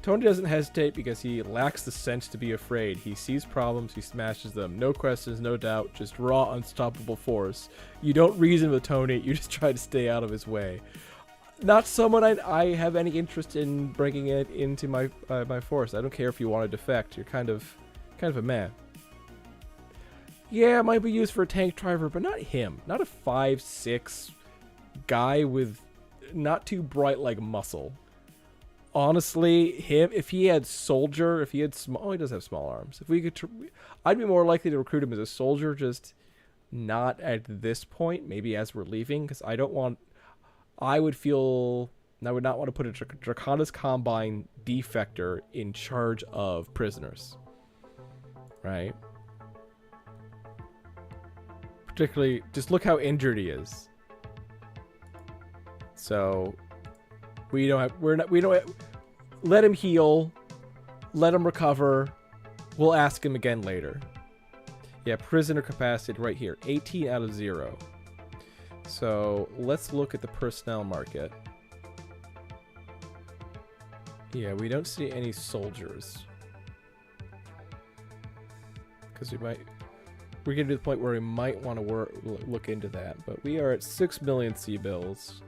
Tony doesn't hesitate because he lacks the sense to be afraid. He sees problems, he smashes them. No questions, no doubt, just raw, unstoppable force. You don't reason with Tony, you just try to stay out of his way. Not someone I have any interest in bringing it into my my force. I don't care if you want to defect. You're kind of a man. Yeah, it might be used for a tank driver, but not him. Not a 5'6" guy with not too bright like muscle. Honestly, if he had soldier, if he had small, he does have small arms. If we could, I'd be more likely to recruit him as a soldier, just not at this point. Maybe as we're leaving, because I would not want to put a Draconis Combine defector in charge of prisoners. Right? Particularly, just look how injured he is. So let him heal, let him recover. We'll ask him again later. Yeah, prisoner capacity right here, 18 out of 0. So let's look at the personnel market. Yeah, we don't see any soldiers. Because we're getting to the point where we might want to look into that. But we are at 6 million C-bills.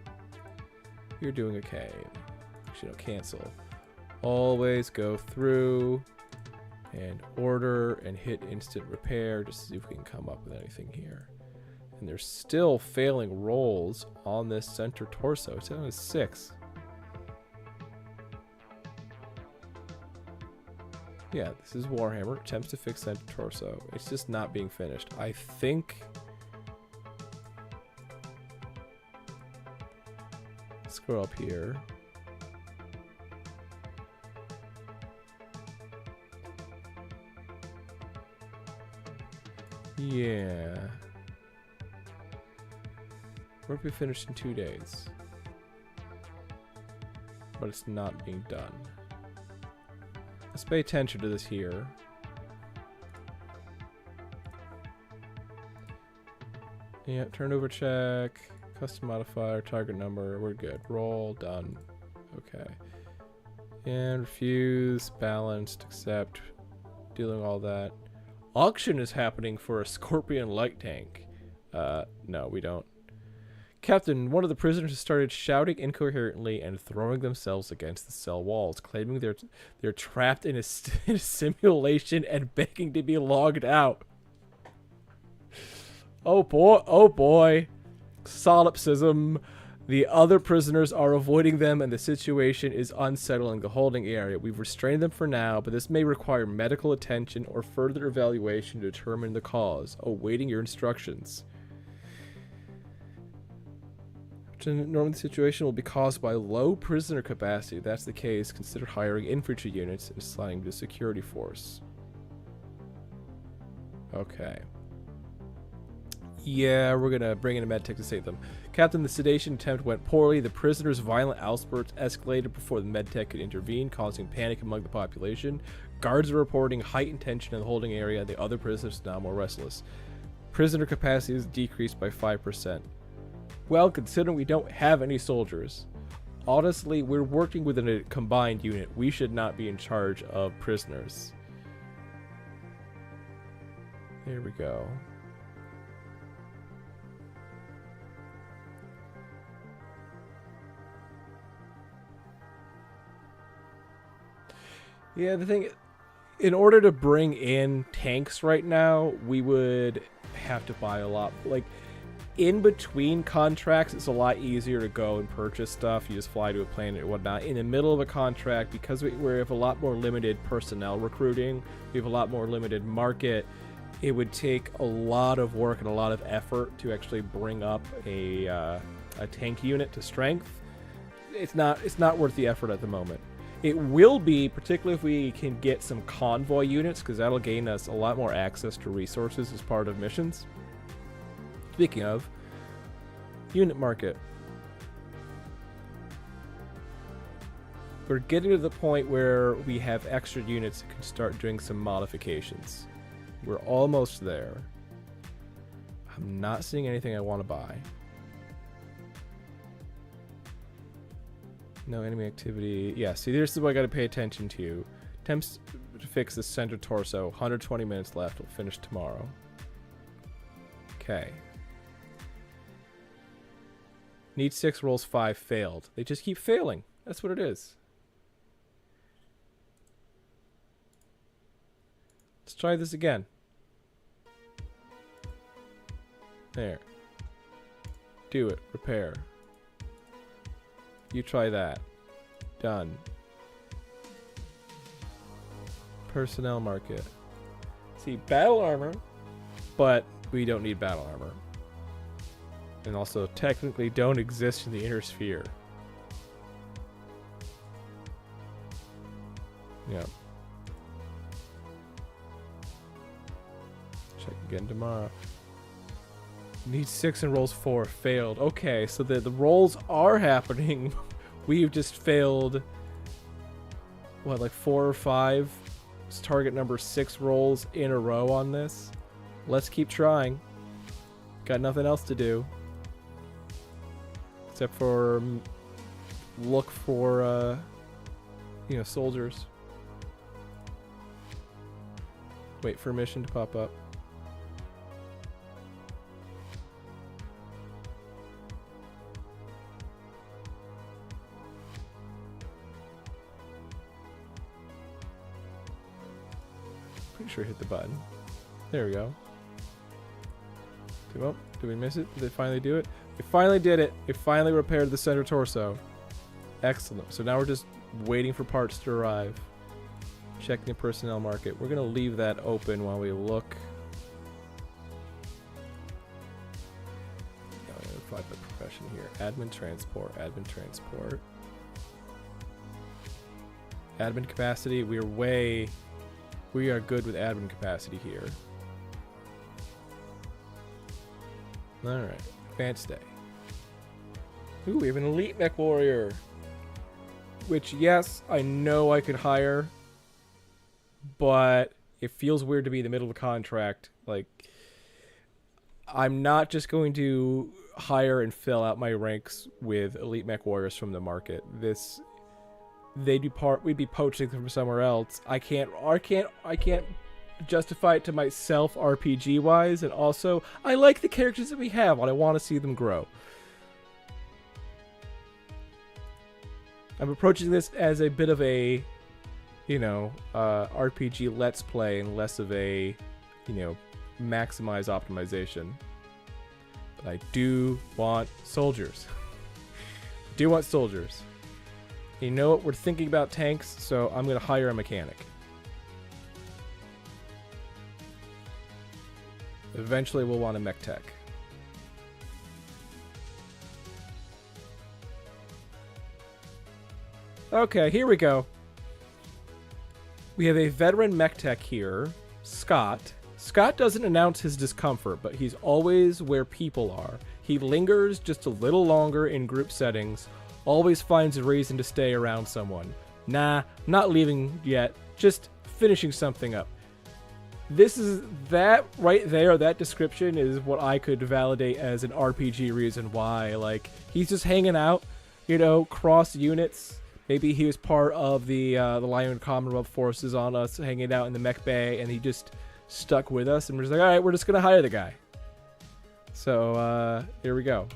You're doing okay. Actually, no, cancel. Always go through and order and hit instant repair just to see if we can come up with anything here. And there's still failing rolls on this center torso. It's only 6. Yeah, this is Warhammer. Attempts to fix center torso. It's just not being finished. I think... Let's go up here. Yeah. Work be finished in 2 days. But it's not being done. Let's pay attention to this here. Yeah, turnover check, custom modifier, target number, we're good. Roll, done. Okay. And refuse, balanced, accept, dealing all that. Auction is happening for a Scorpion light tank. No, we don't. Captain, one of the prisoners has started shouting incoherently and throwing themselves against the cell walls, claiming they're trapped in a simulation and begging to be logged out. Oh boy. Solipsism. The other prisoners are avoiding them and the situation is unsettling the holding area. We've restrained them for now, but this may require medical attention or further evaluation to determine the cause. Awaiting your instructions. Normally the situation will be caused by low prisoner capacity. If that's the case, consider hiring infantry units and assigning to security force. Okay. Yeah, we're gonna bring in a medtech to save them. Captain, the sedation attempt went poorly. The prisoners' violent outbursts escalated before the medtech could intervene, causing panic among the population. Guards are reporting heightened tension in the holding area. The other prisoners are now more restless. Prisoner capacity is decreased by 5%. Well, considering we don't have any soldiers, honestly, we're working within a combined unit. We should not be in charge of prisoners. There we go. Yeah, the thing, in order to bring in tanks right now, we would have to buy a lot. Like, in between contracts, it's a lot easier to go and purchase stuff. You just fly to a planet or whatnot. In the middle of a contract, because we have a lot more limited personnel recruiting, we have a lot more limited market, it would take a lot of work and a lot of effort to actually bring up a tank unit to strength. It's not worth the effort at the moment. It will be, particularly if we can get some convoy units, because that'll gain us a lot more access to resources as part of missions. Speaking of, unit market. We're getting to the point where we have extra units that can start doing some modifications. We're almost there. I'm not seeing anything I want to buy. No enemy activity. Yeah, see, this is what I got to pay attention to. Attempts to fix the center torso. 120 minutes left. We'll finish tomorrow. Okay. Need 6, rolls 5, failed. They just keep failing. That's what it is. Let's try this again. There. Do it. Repair. You try that. Done. Personnel market. See, battle armor, but we don't need battle armor. And also technically don't exist in the inner sphere. Yeah. Check again tomorrow. Need 6 and rolls 4. Failed. Okay, so the rolls are happening. We've just failed, what, like 4 or 5? It's target number 6 rolls in a row on this. Let's keep trying. Got nothing else to do. Except for look for, soldiers. Wait for a mission to pop up. Pretty sure I hit the button. There we go. Oh, did we miss it? Did they finally do it? They finally did it. They finally repaired the center torso. Excellent. So now we're just waiting for parts to arrive. Checking the personnel market. We're going to leave that open while we look. Find the profession here. Admin transport. Admin transport. Admin capacity. We are good with admin capacity here. Alright. Advanced day. Ooh, we have an elite mech warrior. Which, yes, I know I could hire. but it feels weird to be in the middle of a contract. Like, I'm not just going to hire and fill out my ranks with elite mech warriors from the market. We'd be poaching them from somewhere else. I can't justify it to myself RPG wise, and also I like the characters that we have and I want to see them grow. I'm approaching this as a bit of a, RPG let's play and less of a, maximize optimization. But I do want soldiers. You know what? We're thinking about tanks, so I'm going to hire a mechanic. Eventually, we'll want a mech tech. Okay, here we go. We have a veteran mech tech here, Scott. Scott doesn't announce his discomfort, but he's always where people are. He lingers just a little longer in group settings, always finds a reason to stay around someone. Nah, not leaving yet, just finishing something up. That right there, that description is what I could validate as an RPG reason why. Like, he's just hanging out, cross units. Maybe he was part of the Lion Commonwealth forces on us, hanging out in the mech bay, and he just stuck with us, and we're just like, all right, we're just gonna hire the guy. So here we go.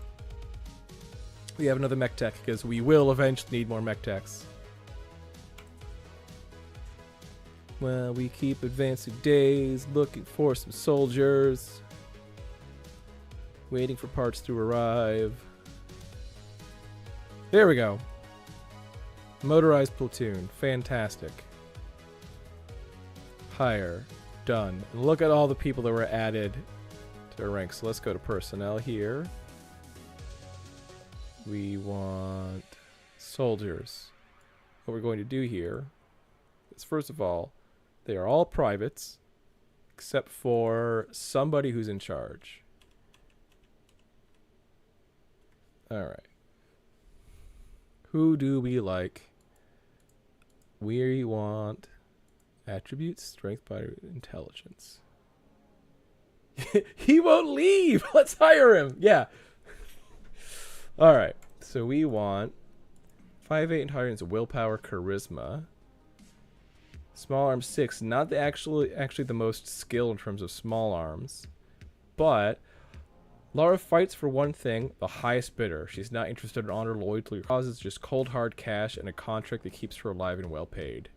We have another mech tech because we will eventually need more mech techs. Well, we keep advancing days, looking for some soldiers, waiting for parts to arrive. There we go. Motorized platoon, fantastic. Hire. Done. And look at all the people that were added to our ranks. So let's go to personnel here. We want soldiers. What we're going to do here is, first of all, they are all privates except for somebody who's in charge. All right. Who do we like? We want attributes, strength by intelligence. He won't leave. Let's hire him. Yeah. All right. So we want 5'8" intelligence, willpower, charisma. Small arms 6. Not actually the most skill in terms of small arms, but Laura fights for one thing: the highest bidder. She's not interested in honor, loyalty, or causes, just cold hard cash and a contract that keeps her alive and well paid.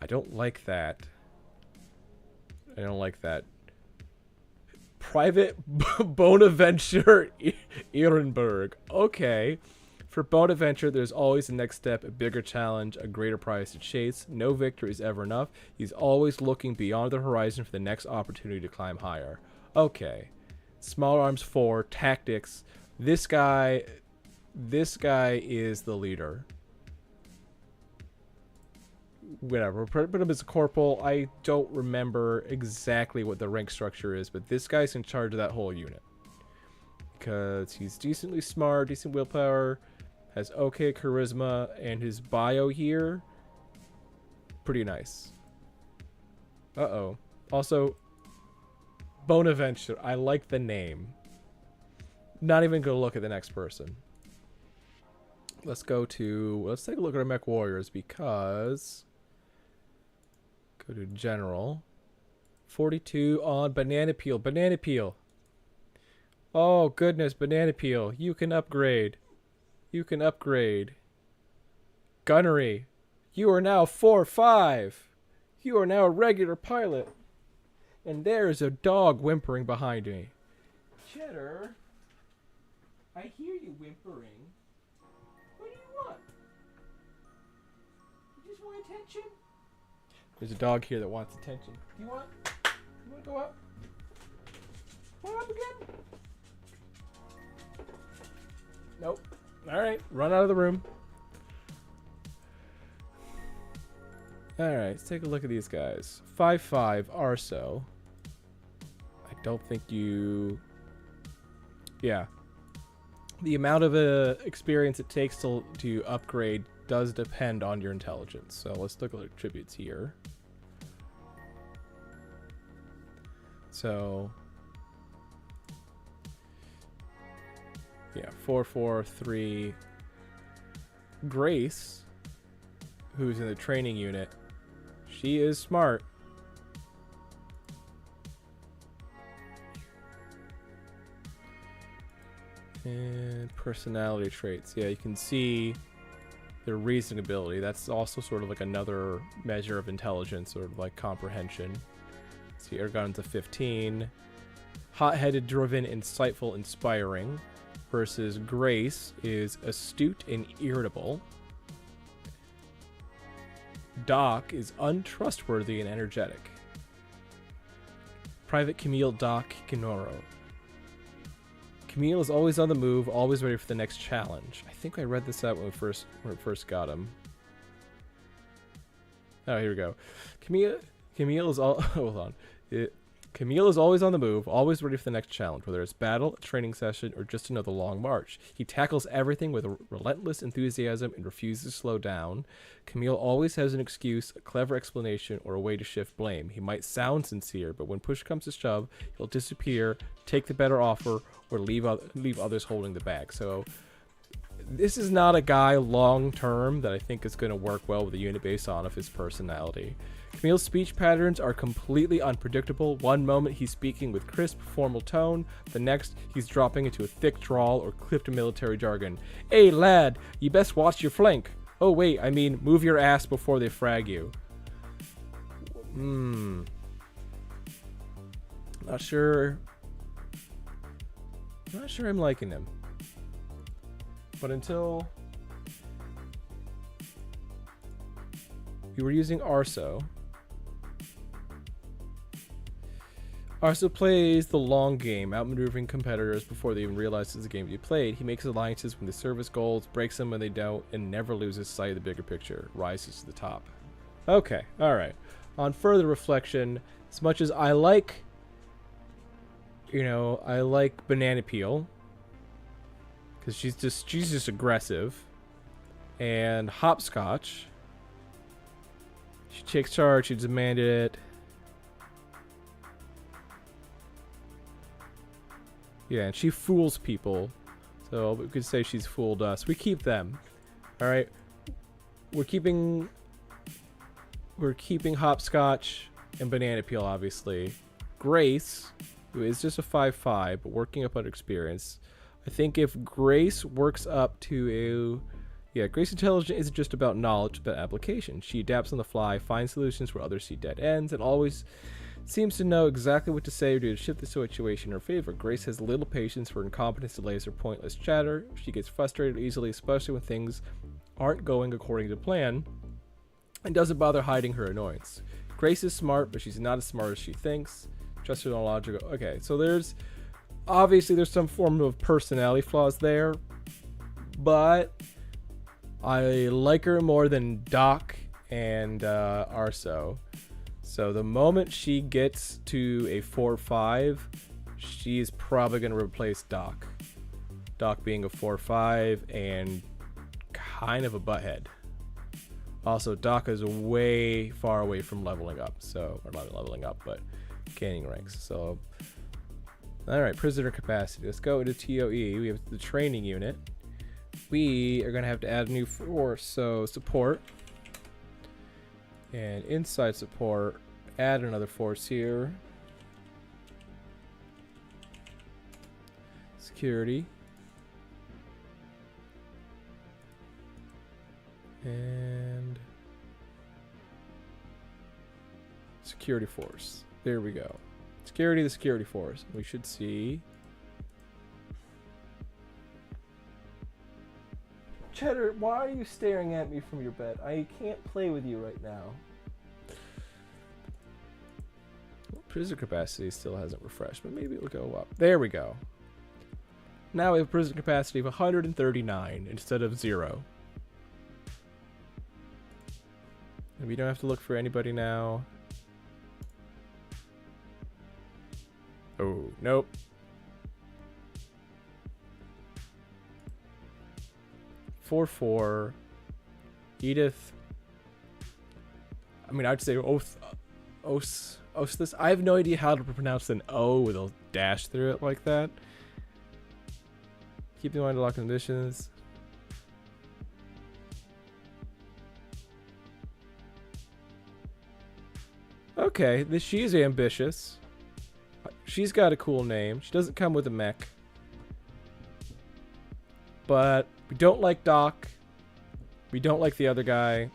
I don't like that. Private Bonaventure Ehrenberg. Okay. For Bonaventure, there's always the next step, a bigger challenge, a greater prize to chase. No victory is ever enough. He's always looking beyond the horizon for the next opportunity to climb higher. Okay. Small arms 4, tactics. This guy is the leader. Whatever, put him as a corporal. I don't remember exactly what the rank structure is, but this guy's in charge of that whole unit. Because he's decently smart, decent willpower, has okay charisma, and his bio here, pretty nice. Uh-oh. Also, Bonaventure, I like the name. Not even gonna look at the next person. Let's take a look at our mech warriors, because go to general. 42 on banana peel. Oh goodness, banana peel. You can upgrade. Gunnery. You are now 4-5. You are now a regular pilot. And there's a dog whimpering behind me. Cheddar, I hear you whimpering. What do you want? You just want attention? There's a dog here that wants attention. You want to go up? Want up again? Nope. Alright, run out of the room. Alright, let's take a look at these guys. 5'5", Arso. I don't think you... Yeah. The amount of experience it takes to upgrade does depend on your intelligence. So let's look at attributes here. So yeah, 4, 4, 3. Grace, who's in the training unit, she is smart. And personality traits. Yeah, you can see their reasoning ability. That's also sort of like another measure of intelligence, or like comprehension. See, Ergon's a 15. Hot-headed, driven, insightful, inspiring. Versus Grace is astute and irritable. Doc is untrustworthy and energetic. Private Camille Doc Kinoro. Camille is always on the move, always ready for the next challenge. I think I read this out when we first got him. Oh, here we go. Camille is all. Hold on. Camille is always on the move, always ready for the next challenge, whether it's battle, a training session, or just another long march. He tackles everything with a relentless enthusiasm and refuses to slow down. Camille always has an excuse, a clever explanation, or a way to shift blame. He might sound sincere, but when push comes to shove, he'll disappear, take the better offer, or leave others holding the bag. So this is not a guy long-term that I think is going to work well with a unit based on of his personality. Camille's speech patterns are completely unpredictable. One moment he's speaking with crisp, formal tone. The next, he's dropping into a thick drawl or clipped military jargon. "Hey, lad, you best watch your flank. Oh, wait, I mean, move your ass before they frag you." Not sure I'm liking him. But until we were using Arso. Arso plays the long game, outmaneuvering competitors before they even realize it's a game to be played. He makes alliances when they serve his goals, breaks them when they don't, and never loses sight of the bigger picture. Rises to the top. Okay, alright. On further reflection, as much as I like, I like Banana Peel, because she's just aggressive, and Hopscotch, she takes charge, she demanded it. Yeah, and she fools people, so we could say she's fooled us. We keep them. All right, we're keeping Hopscotch and Banana Peel, obviously. Grace, who is just a 5/5, but working up on experience. I think if Grace works up to Grace intelligence isn't just about knowledge, but application. She adapts on the fly, finds solutions where others see dead ends, and always seems to know exactly what to say or do to shift the situation in her favor. Grace has little patience for incompetence, delays, or pointless chatter. She gets frustrated easily, especially when things aren't going according to plan, and doesn't bother hiding her annoyance. Grace is smart, but she's not as smart as she thinks. Trust her logical. Okay, so there's some form of personality flaws there, but I like her more than Doc and Arso. So the moment she gets to a 4/5, she's probably going to replace Doc. Doc being a 4/5 and kind of a butthead. Also, Doc is way far away from leveling up. So, or not leveling up, but gaining ranks. So, alright, prisoner capacity. Let's go into TOE. We have the training unit. We are going to have to add a new force. So, support. And inside support, add another force here. Security. And security force. There we go. Security, the security force. We should see. Cheddar, why are you staring at me from your bed? I can't play with you right now. Prisoner capacity still hasn't refreshed, but maybe it'll go up. There we go. Now we have prisoner capacity of 139 instead of 0. And we don't have to look for anybody now. Oh, nope. Four. Edith. I mean, I'd say Osthus. I have no idea how to pronounce an O with a dash through it like that. Keep in mind lock conditions. Okay, she is ambitious. She's got a cool name. She doesn't come with a mech. But we don't like Doc. We don't like the other guy.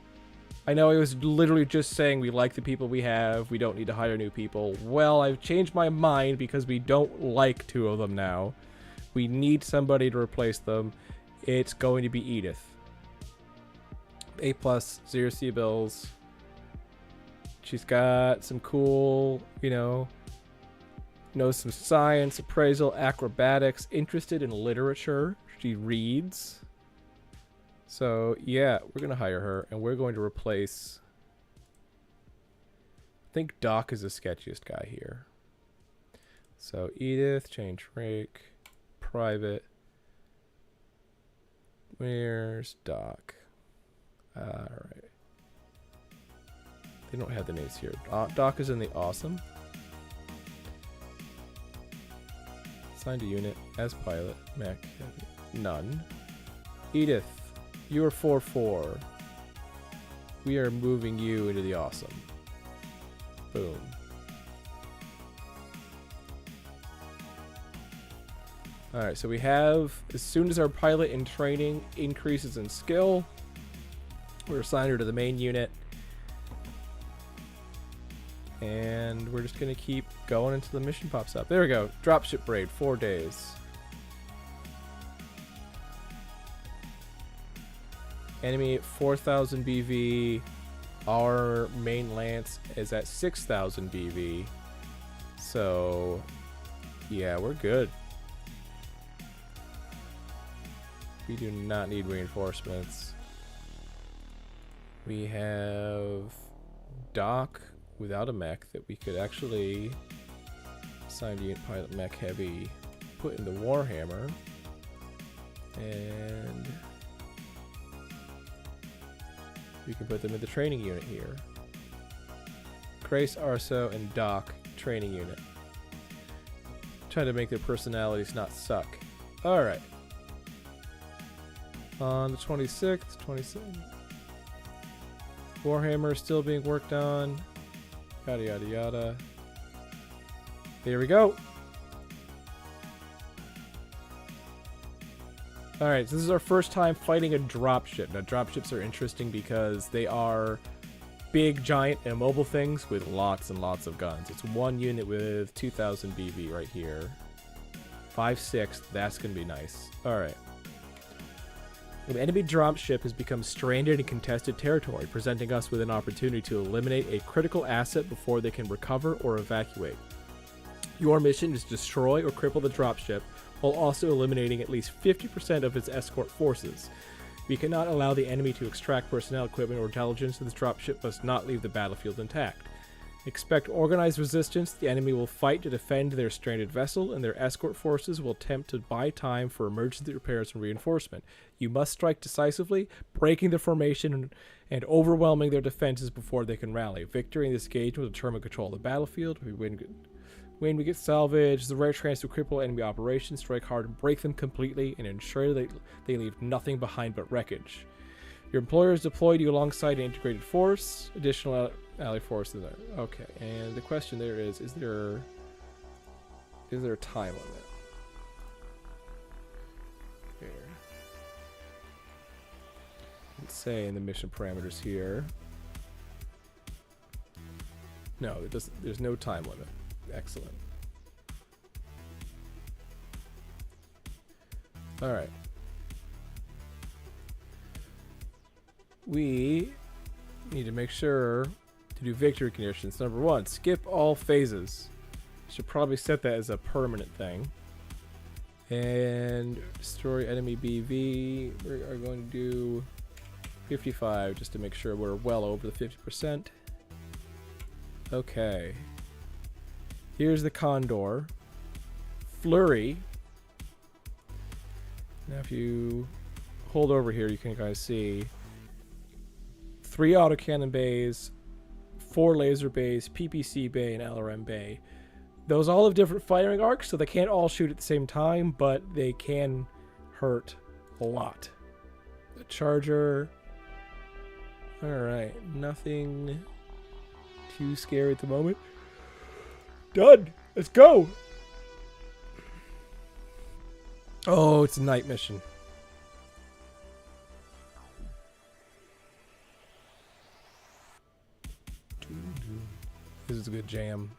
I know I was literally just saying we like the people we have. We don't need to hire new people. Well, I've changed my mind because we don't like 2 of them now. We need somebody to replace them. It's going to be Edith. A+, 0 C bills. She's got some cool, knows some science, appraisal, acrobatics, interested in literature. She reads. So, yeah, we're going to hire her, and we're going to replace... I think Doc is the sketchiest guy here. So, Edith, change rake, private. Where's Doc? Alright. They don't have the names here. Doc is in the awesome. Assigned a unit as pilot. Mech. None. Edith, you are 4-4. We are moving you into the awesome. Boom. Alright, so we have, as soon as our pilot in training increases in skill, we're assigned her to the main unit. And we're just going to keep going until the mission pops up. There we go. Dropship raid, 4 days. Enemy at 4,000 BV. Our main lance is at 6,000 BV. So, yeah, we're good. We do not need reinforcements. We have Doc without a mech that we could actually assign to unit pilot mech heavy, put in the Warhammer, and we can put them in the training unit here. Grace, Arso, and Doc training unit. Trying to make their personalities not suck. Alright. On the 26th, 27th. Warhammer is still being worked on. Yada yada yada. There we go. Alright, so this is our first time fighting a dropship. Now dropships are interesting because they are big, giant, immobile things with lots and lots of guns. It's one unit with 2,000 BV right here. 5/6, that's going to be nice. Alright. An enemy dropship has become stranded in contested territory, presenting us with an opportunity to eliminate a critical asset before they can recover or evacuate. Your mission is to destroy or cripple the dropship, while also eliminating at least 50% of its escort forces. We cannot allow the enemy to extract personnel, equipment, or intelligence, and this dropship must not leave the battlefield intact. Expect organized resistance. The enemy will fight to defend their stranded vessel, and their escort forces will attempt to buy time for emergency repairs and reinforcement. You must strike decisively, breaking the formation and overwhelming their defenses before they can rally. Victory in this engagement will determine control of the battlefield. We win, we get salvage. The right chance to cripple enemy operations. Strike hard and break them completely, and ensure that they leave nothing behind but wreckage. Your employer is deployed you alongside an integrated force. Additional ally forces there. Okay, and the question there is there a time limit? Here. Let's say in the mission parameters here. No, it doesn't. There's no time limit. Excellent. All right. We need to make sure to do victory conditions. Number 1, skip all phases. Should probably set that as a permanent thing. And destroy enemy BV. We are going to do 55 just to make sure we're well over the 50%. Okay. Here's the Condor. Flurry. Now if you hold over here, you can kind of see 3 autocannon bays, 4 laser bays, PPC bay, and LRM bay. Those all have different firing arcs, so they can't all shoot at the same time, but they can hurt a lot. The charger. Alright, nothing too scary at the moment. Done! Let's go! Oh, it's a night mission. This is a good jam.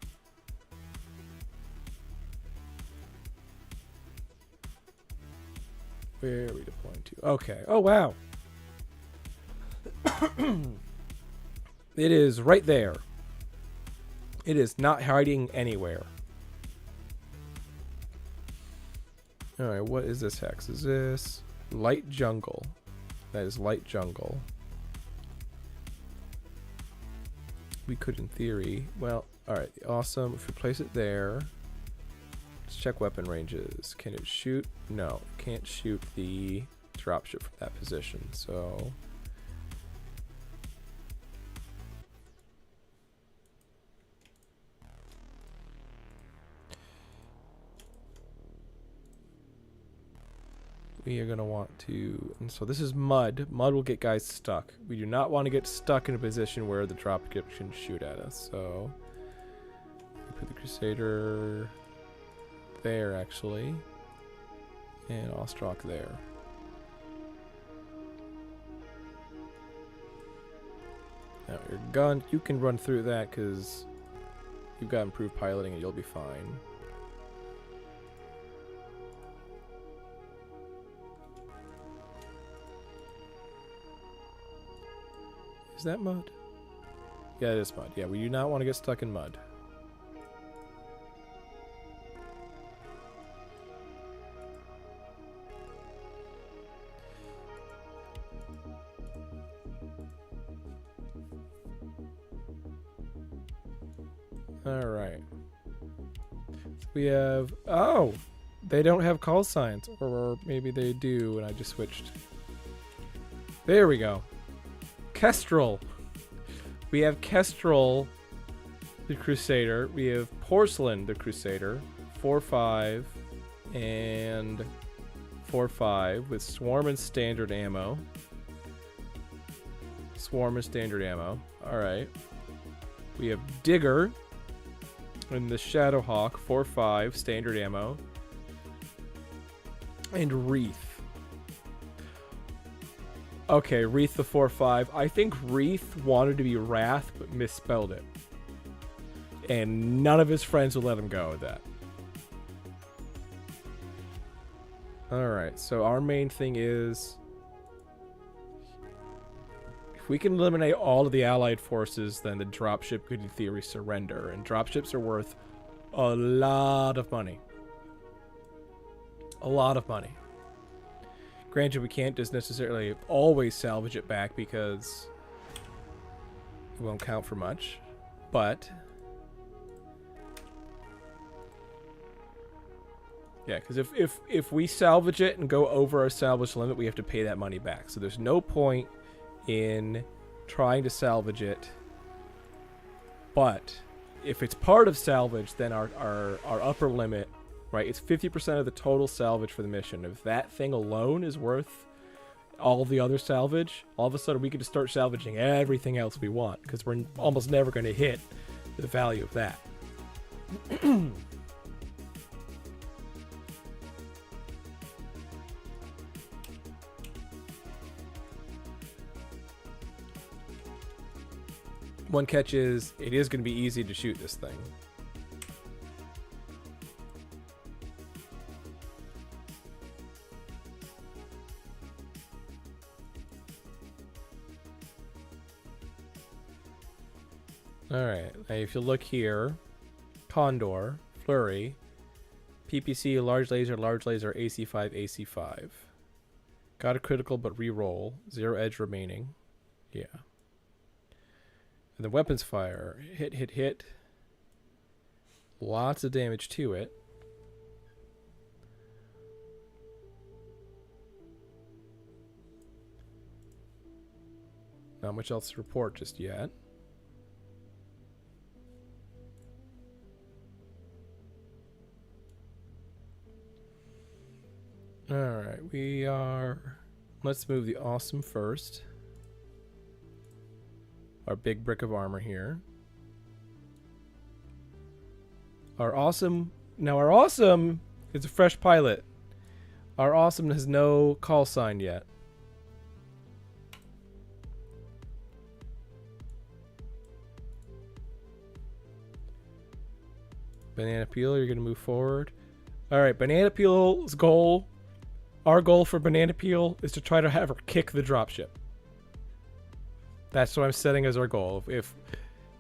Where are we deploying to? Okay. Oh, wow. It is right there. It is not hiding anywhere. Alright, what is this hex? Is this light jungle? That is light jungle. We could, in theory. Well, alright, awesome. If we place it there, let's check weapon ranges. Can it shoot? No, can't shoot the dropship from that position. So we are going to want to, and so this is mud. Mud will get guys stuck. We do not want to get stuck in a position where the dropship can shoot at us. So we put the Crusader there, actually, and Ostrak there. Now your gun, you can run through that because you've got improved piloting and you'll be fine. Is that mud? Yeah, it is mud. Yeah, we do not want to get stuck in mud. Alright. So we have... Oh! They don't have call signs. Or maybe they do and I just switched. There we go. Kestrel. We have Kestrel, the Crusader. We have Porcelain, the Crusader. 4.5 and 4.5 with Swarm and Standard ammo. Swarm and Standard ammo. Alright. We have Digger and the Shadowhawk. 4.5 Standard ammo. And Wreath. Okay, Wreath the 4.5. I think Wreath wanted to be Wrath, but misspelled it. And none of his friends would let him go with that. Alright, so our main thing is... if we can eliminate all of the allied forces, then the dropship could in theory surrender. And dropships are worth a lot of money. A lot of money. Granted, we can't just necessarily always salvage it back because it won't count for much, but yeah, because if we salvage it and go over our salvage limit, we have to pay that money back. So there's no point in trying to salvage it. But if it's part of salvage, then our upper limit, right, it's 50% of the total salvage for the mission. If that thing alone is worth all the other salvage, all of a sudden we can just start salvaging everything else we want because we're almost never going to hit the value of that. One catch is it is going to be easy to shoot this thing. Alright, now if you look here, Condor, Flurry, PPC, Large Laser, AC5, AC5. Got a critical but re-roll. 0 edge remaining. Yeah. And the weapons fire. Hit, hit, hit. Lots of damage to it. Not much else to report just yet. Alright, we are... Let's move the awesome first. Our big brick of armor here. Our awesome... Now our awesome is a fresh pilot. Our awesome has no call sign yet. Banana Peel, you're going to move forward. Alright, Banana Peel's goal... Our goal for Banana Peel is to try to have her kick the dropship. That's what I'm setting as our goal. If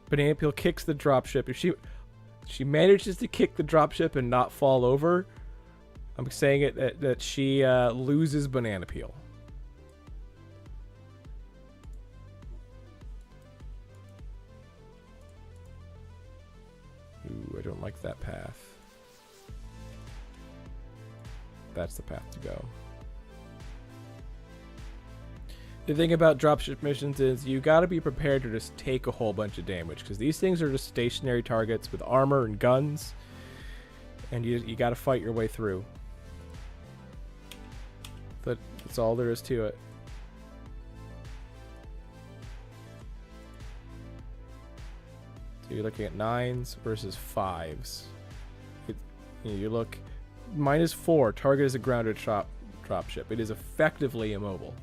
Banana Peel kicks the dropship, if she manages to kick the dropship and not fall over, I'm saying it that she loses Banana Peel. Ooh, I don't like that path. That's the path to go. The thing about dropship missions is you gotta be prepared to just take a whole bunch of damage, because these things are just stationary targets with armor and guns, and you gotta fight your way through. That's all there is to it. So you're looking at 9s versus 5s. You look... -4, target is a grounded dropship. It is effectively immobile.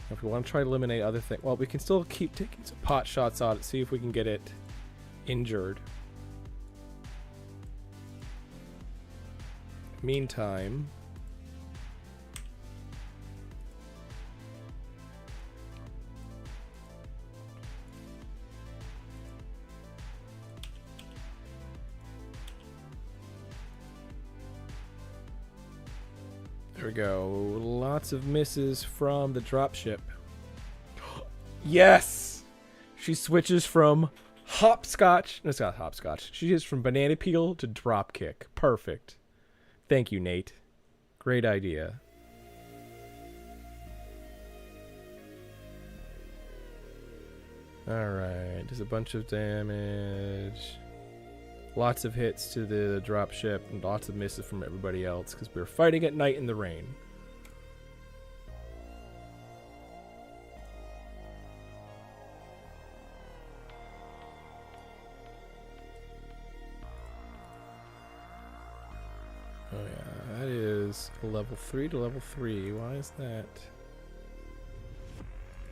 If we want to try to eliminate other things, well, we can still keep taking some pot shots on it, see if we can get it injured. Meantime... There we go. Lots of misses from the dropship. Yes! She switches from hopscotch. No, it's not hopscotch. She is from Banana Peel to dropkick. Perfect. Thank you, Nate. Great idea. Alright. There's a bunch of damage. Lots of hits to the dropship and lots of misses from everybody else because we're fighting at night in the rain. Oh yeah, that is level 3 to level 3. Why is that?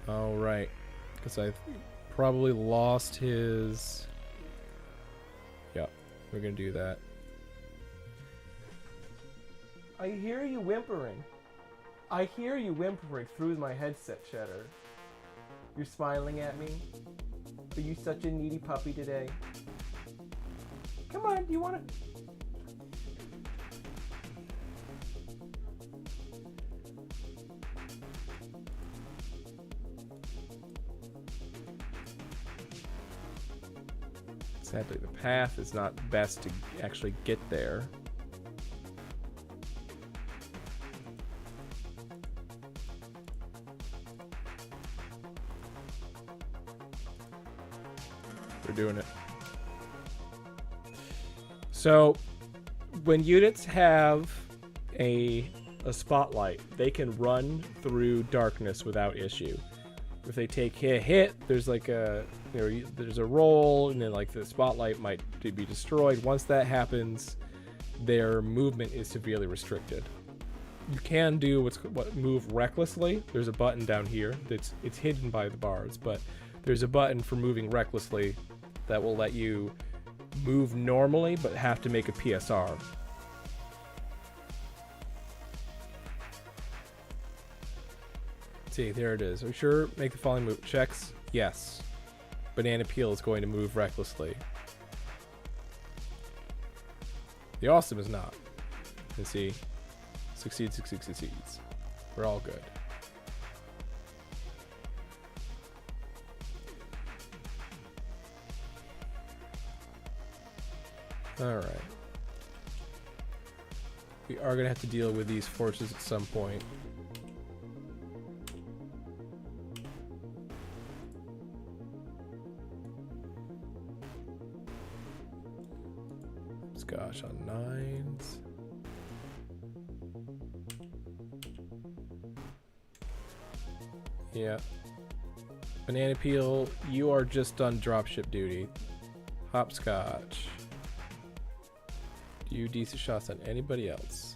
Oh right, because I probably lost his... We're gonna do that. I hear you whimpering. I hear you whimpering through my headset, Cheddar. You're smiling at me? Are you such a needy puppy today? Come on, you wanna... Sadly, the path is not best to actually get there. We're doing it. So, when units have a spotlight, they can run through darkness without issue. If they take a hit, there's like a... there's a roll, and then like the spotlight might be destroyed. Once that happens, their movement is severely restricted. You can do what move recklessly. There's a button down here it's hidden by the bars, but there's a button for moving recklessly that will let you move normally but have to make a PSR. See, there it is. Are we sure? Make the following move. Checks. Yes. Banana Peel is going to move recklessly. The awesome is not. And see, succeeds. We're all good. All right. We are going to have to deal with these forces at some point. Gosh, on 9s. Yeah. Banana Peel, you are just on dropship duty. Hopscotch. Do you decent shots on anybody else?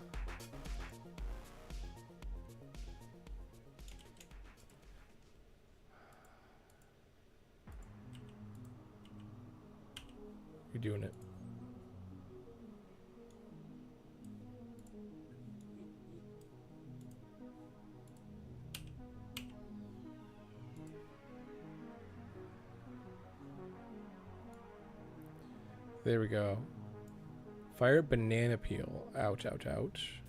You're doing it. There we go. Fire banana peel. Ouch, ouch, ouch.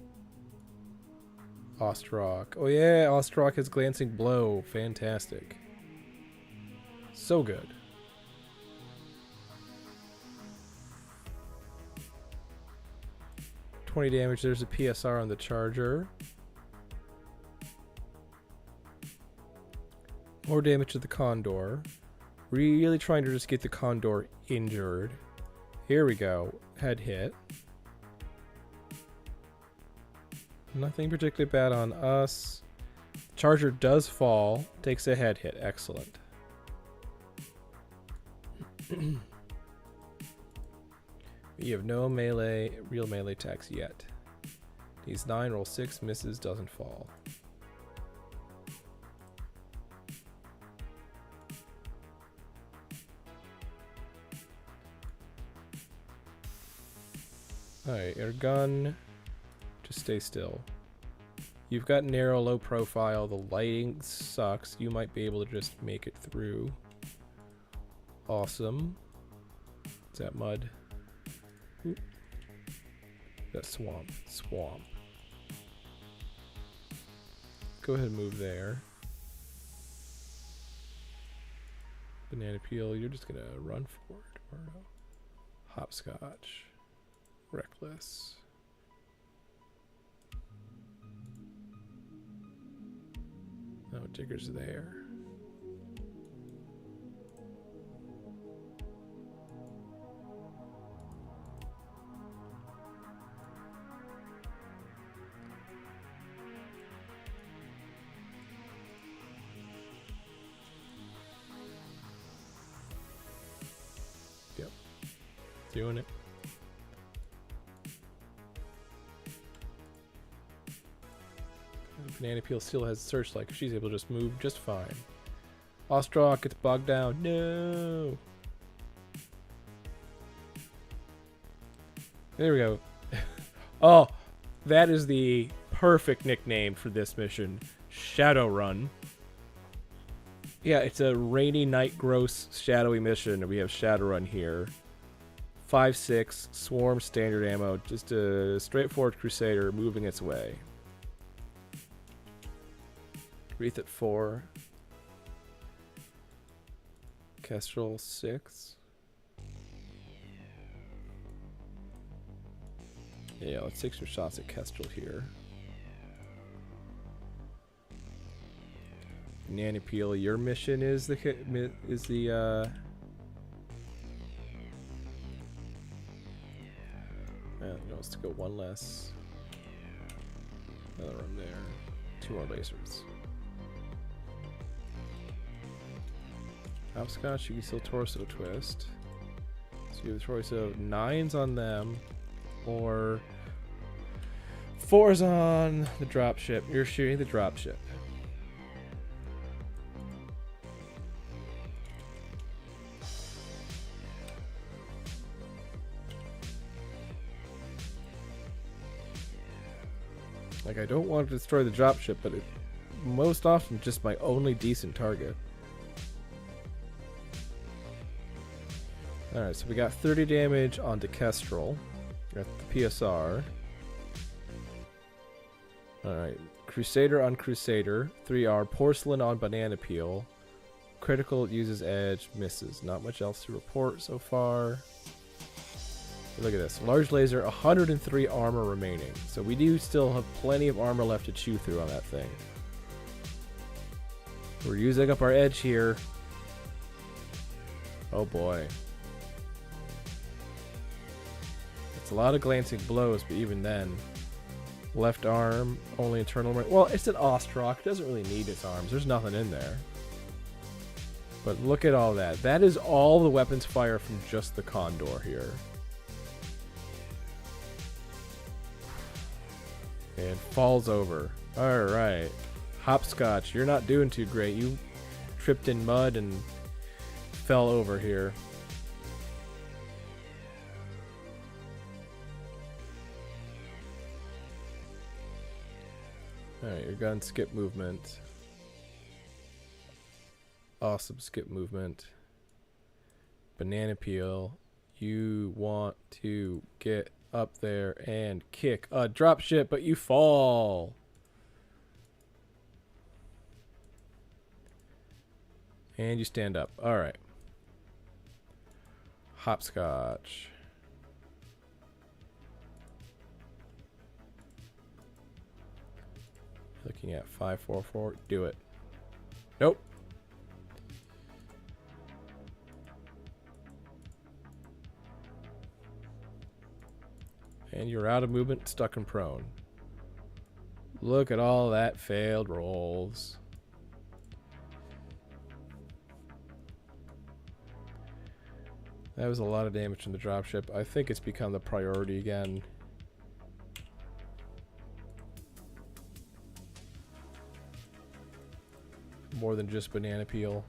Ostrock. Oh yeah, Ostrock has glancing blow. Fantastic. So good. $20 damage. There's a PSR on the charger. More damage to the Condor. Really trying to just get the Condor injured. Here we go. Head hit. Nothing particularly bad on us. Charger does fall. Takes a head hit. Excellent. We have no melee, real melee attacks yet. These 9, roll 6, misses, doesn't fall. Alright, air gun. Just stay still. You've got narrow, low profile. The lighting sucks. You might be able to just make it through. Awesome. Is that mud? Oop. That swamp. Swamp. Go ahead and move there. Banana peel. You're just gonna run forward. Or no. Hopscotch. Reckless. Oh, Digger's there. Yep. Doing it. Banana peel still has searchlight. She's able to just move just fine. Ostrock gets bogged down. No. There we go. Oh, that is the perfect nickname for this mission. Shadowrun. Yeah, it's a rainy night gross shadowy mission, and we have Shadowrun here. 5.6 swarm standard ammo. Just a straightforward Crusader moving its way. Wreath at 4. Kestrel 6. Yeah, let's take some shots at Kestrel here. Banana peel, your mission is the let's go one less. Another one there. 2 more lasers. Hopscotch, you can still torso twist. So you have a choice of 9s on them or 4s on the dropship. You're shooting the dropship. Like, I don't want to destroy the dropship, but it most often just my only decent target. Alright, so we got 30 damage onto Kestrel. Got the PSR. Alright, Crusader on Crusader. 3R. Porcelain on Banana Peel. Critical uses edge, misses. Not much else to report so far. Look at this. Large laser, 103 armor remaining. So we do still have plenty of armor left to chew through on that thing. We're using up our edge here. Oh boy. It's a lot of glancing blows, but even then. Left arm, only internal. Well, it's an Ostrock. It doesn't really need its arms. There's nothing in there. But look at all that. That is all the weapons fire from just the Condor here. And falls over. Alright. Hopscotch, you're not doing too great. You tripped in mud and fell over here. Alright, your gun skip movement. Awesome skip movement. Banana peel. You want to get up there and kick a drop ship, but you fall. And you stand up. Alright. Hopscotch. Looking at 544. Do it. Nope. And you're out of movement, stuck and prone. Look at all that failed rolls. That was a lot of damage from the dropship. I think it's become the priority again. More than just banana peel.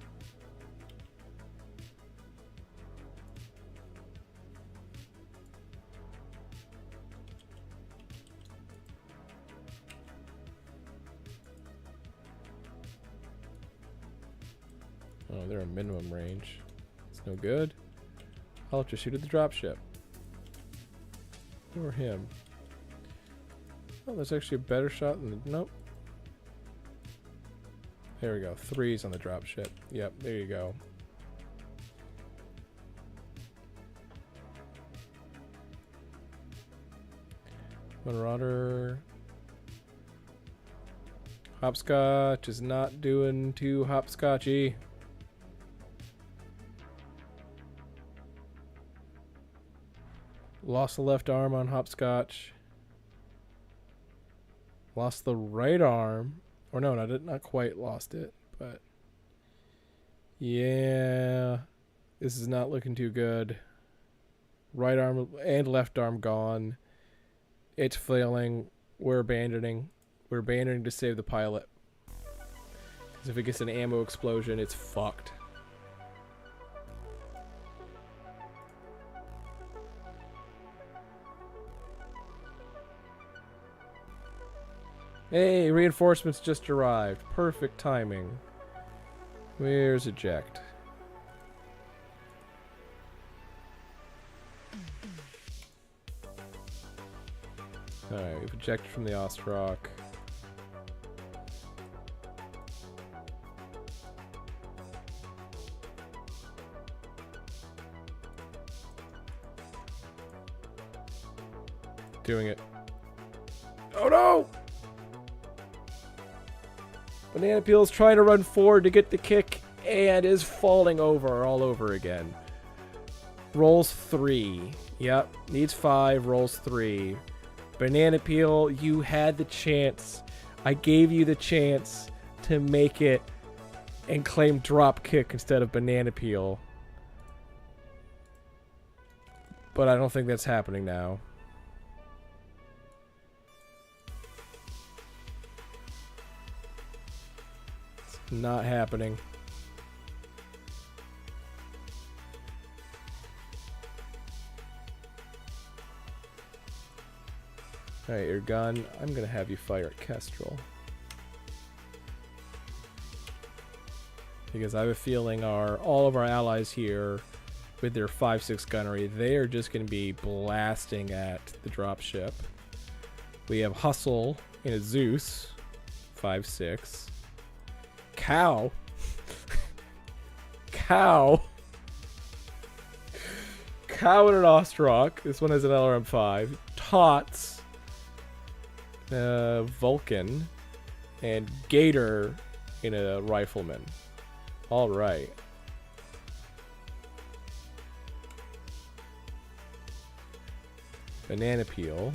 Oh, they're a minimum range. It's no good. I'll just shoot at the dropship. Or him. Oh, that's actually a better shot than the... Nope. There we go. 3s on the dropship. Yep, there you go. Marauder. Hopscotch is not doing too hopscotchy. Lost the left arm on Hopscotch. Lost the right arm. Or no, not quite lost it, but yeah, this is not looking too good. Right arm and left arm gone. It's flailing. We're abandoning. We're abandoning to save the pilot. Because if it gets an ammo explosion, it's fucked. Hey, reinforcements just arrived. Perfect timing. Where's eject? Alright, we've ejected from the Ostrock. Doing it. Oh no! Banana Peel's trying to run forward to get the kick and is falling over all over again. Rolls 3. Yep, needs 5, rolls 3. Banana Peel, you had the chance. I gave you the chance to make it and claim drop kick instead of Banana Peel. But I don't think that's happening now. Not happening. Alright, your gun. I'm gonna have you fire at Kestrel. Because I have a feeling all of our allies here with their 5.6 gunnery, they are just gonna be blasting at the dropship. We have Hustle in a Zeus 5.6. Cow. Cow. Cow and an Ostrock. This one has an LRM-5. Tots. Vulcan. And Gator in a Rifleman. Alright. Banana Peel.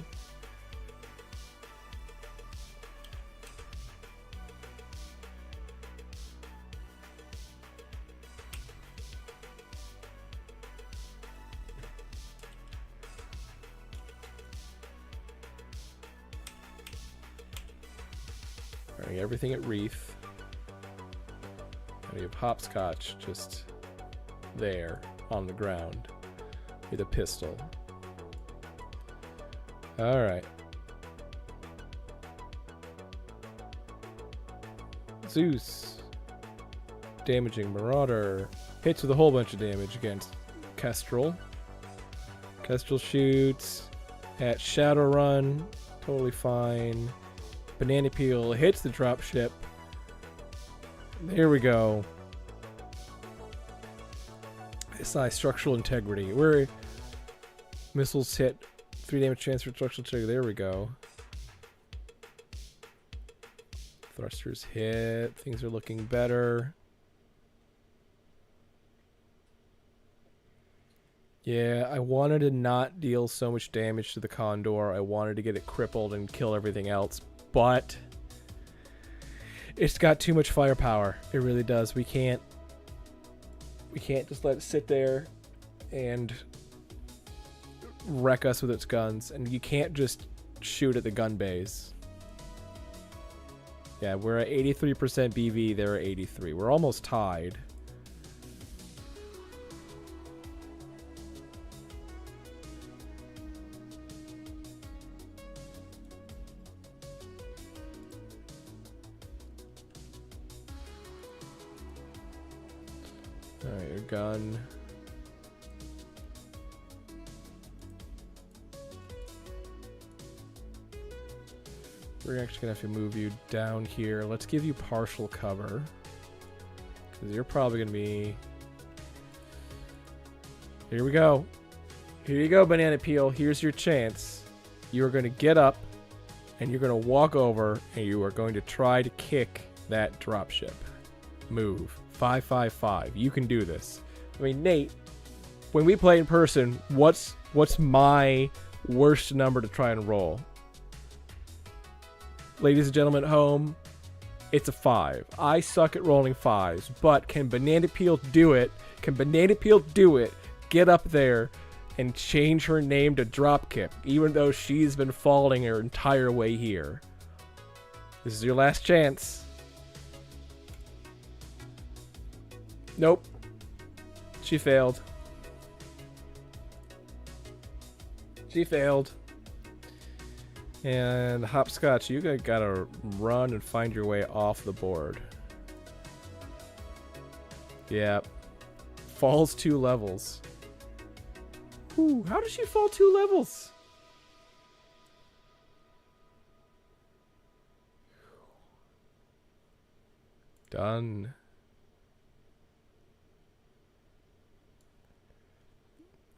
Everything at Reef. And we have Hopscotch just there on the ground with a pistol. Alright. Zeus. Damaging Marauder. Hits with a whole bunch of damage against Kestrel. Kestrel shoots at Shadowrun. Totally fine. Banana Peel hits the dropship. There we go. SI structural integrity. Where missiles hit 3 damage transfer structural integrity. There we go. Thrusters hit. Things are looking better. Yeah, I wanted to not deal so much damage to the Condor. I wanted to get it crippled and kill everything else. But it's got too much firepower. It really does. We can't just let it sit there and wreck us with its guns. And you can't just shoot at the gun bays. Yeah, we're at 83% BV. They're at 83. We're almost tied. Alright, your gun. We're actually gonna have to move you down here. Let's give you partial cover. Because you're probably gonna be... Here we go. Here you go, Banana Peel. Here's your chance. You are gonna get up, and you're gonna walk over, and you are going to try to kick that dropship. Move. 555. You can do this. I mean, Nate, when we play in person, what's my worst number to try and roll? Ladies and gentlemen at home, it's a 5. I suck at rolling 5s, but can Banana Peel do it? Can Banana Peel do it? Get up there and change her name to Dropkick, even though she's been falling her entire way here. This is your last chance. Nope. She failed. She failed. And Hopscotch, you gotta run and find your way off the board. Yeah. Falls 2 levels. Ooh, how did she fall 2 levels? Done.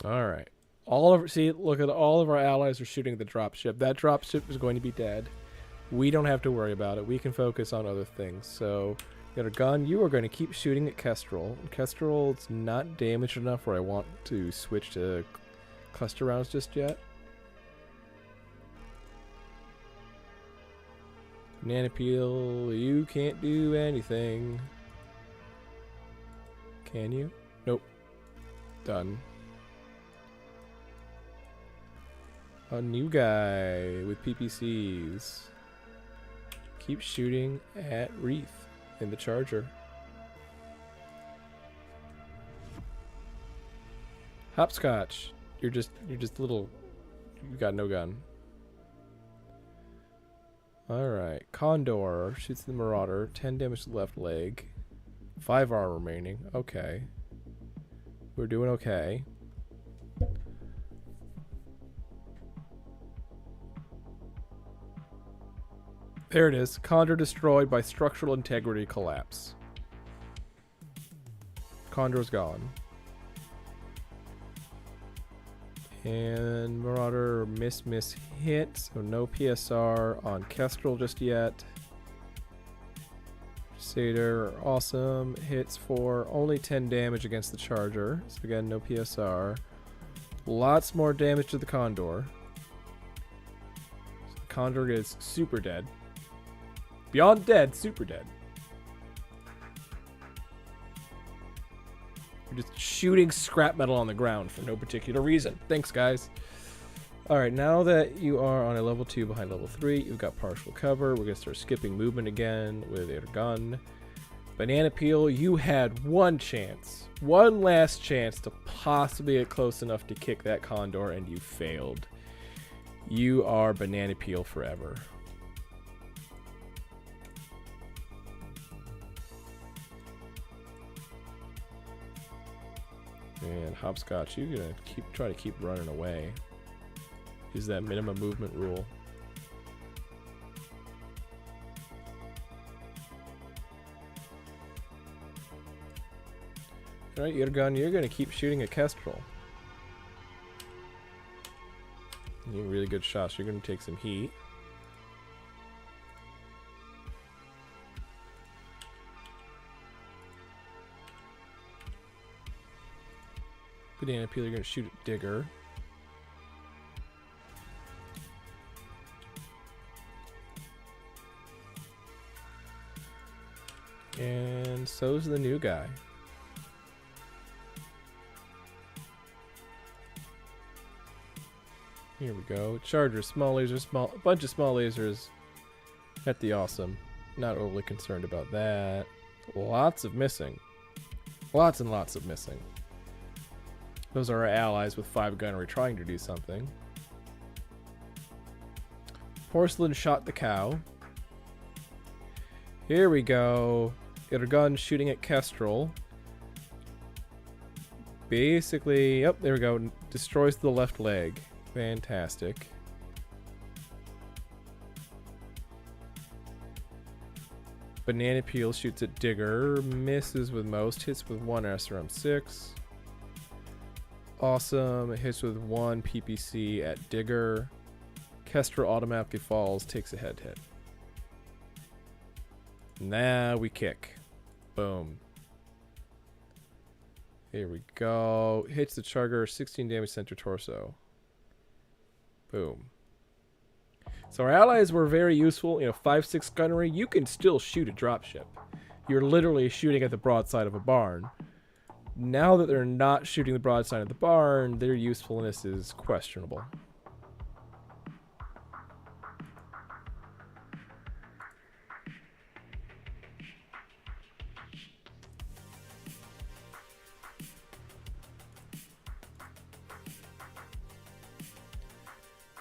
Alright. Look at all of our allies are shooting the dropship. That dropship is going to be dead. We don't have to worry about it. We can focus on other things. So, you got a gun. You are going to keep shooting at Kestrel. Kestrel's not damaged enough where I want to switch to cluster rounds just yet. Banana Peel, you can't do anything. Can you? Nope. Done. A new guy with PPCs. Keep shooting at Wreath in the Charger. Hopscotch, you're just little. You got no gun. All right, Condor shoots the Marauder. 10 damage to the left leg. 5 R remaining. Okay, we're doing okay. There it is. Condor destroyed by structural integrity collapse. Condor's gone. And Marauder miss hit, so no PSR on Kestrel just yet. Crusader, awesome. Hits for only 10 damage against the Charger. So again, no PSR. Lots more damage to the Condor. So the Condor is super dead. Beyond dead, super dead. You're just shooting scrap metal on the ground for no particular reason. Thanks, guys. Alright, now that you are on a level 2 behind level 3, you've got partial cover. We're going to start skipping movement again with a gun. Banana Peel, you had one chance. One last chance to possibly get close enough to kick that Condor, and you failed. You are Banana Peel forever. And Hopscotch, you're going to try to keep running away. Use that minimum movement rule. Alright, Irgun, you're going to keep shooting at Kestrel. You have really good shots. You're going to take some heat. Banana Peel, you're going to shoot at Digger. And so's the new guy. Here we go. Charger, small laser, a bunch of small lasers at the awesome. Not overly concerned about that. Lots of missing. Lots and lots of missing. Those are our allies with 5 gunnery trying to do something. Porcelain shot the cow. Here we go. Get a gun shooting at Kestrel. Basically, yep, there we go. Destroys the left leg. Fantastic. Banana Peel shoots at Digger. Misses with most. Hits with 1 SRM-6. Awesome. Hits with 1 PPC at Digger. Kestrel automatically falls. Takes a head hit. Now we kick. Boom. Here we go. Hits the Charger. 16 damage center torso. Boom. So our allies were very useful. 5.6 gunnery. You can still shoot a dropship. You're literally shooting at the broadside of a barn. Now that they're not shooting the broadside of the barn, their usefulness is questionable.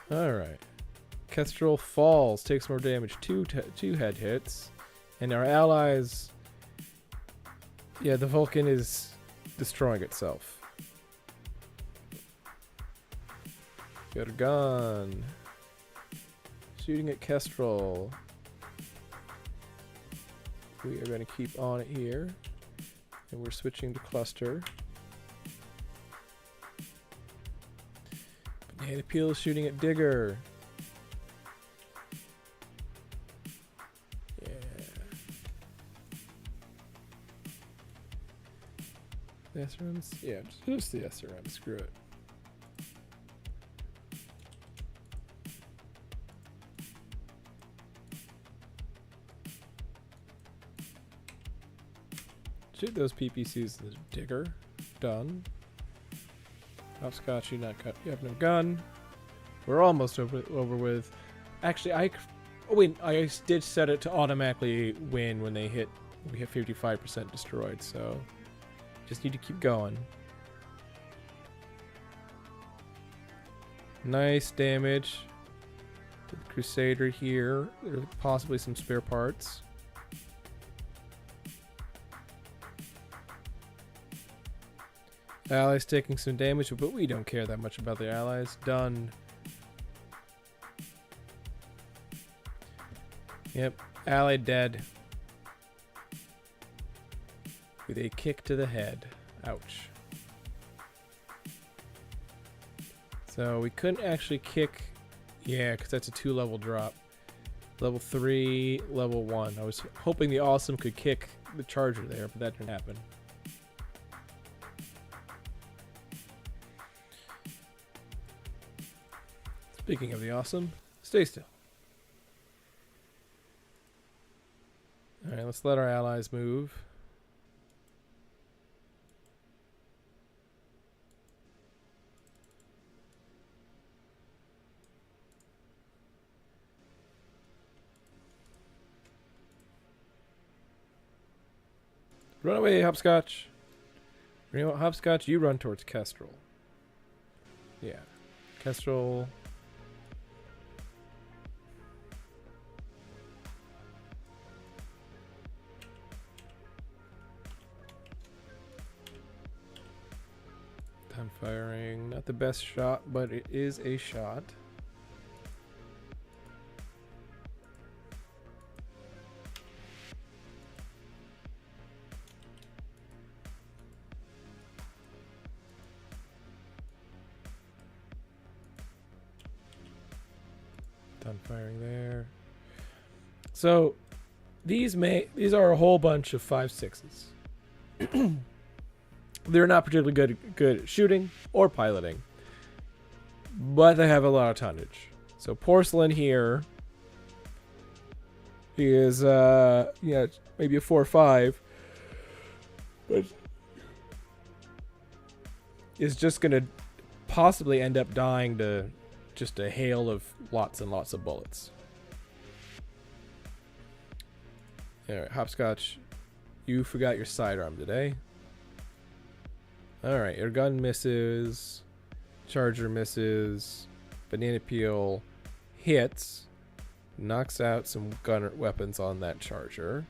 Alright. Kestrel falls, takes more damage, two head hits. And our allies... Yeah, the Vulcan is destroying itself. Got a gun. Shooting at Kestrel. We are going to keep on it here. And we're switching to cluster. Banana Peel shooting at Digger. Yeah. The SRMs? Yeah, just the SRM. Screw it. Shoot those PPCs to the Digger. Done. Hopscotch, you have no gun. We're almost over with. Actually, I did set it to automatically win when they hit. We hit 55% destroyed, so just need to keep going. Nice damage to the Crusader here. There's possibly some spare parts. Allies taking some damage, but we don't care that much about the allies. Done. Yep, ally dead. With a kick to the head. Ouch. So we couldn't actually kick. Yeah, because that's a 2-level drop. Level 3, level 1. I was hoping the Awesome could kick the Charger there, but that didn't happen. Speaking of the Awesome, stay still. Alright, let's let our allies move. Run away, Hopscotch. You know what, Hopscotch, you run towards Kestrel. Yeah. Kestrel. Done firing. Not the best shot, but it is a shot. Done firing there. So these are a whole bunch of 5.6s. They're not particularly good at shooting or piloting, but they have a lot of tonnage. So Porcelain here is yeah, maybe a 4 or 5, but is just gonna possibly end up dying to just a hail of lots and lots of bullets. Alright, Hopscotch, you forgot your sidearm today. Alright, your gun misses. Charger misses. Banana Peel hits. Knocks out some gunner weapons on that Charger.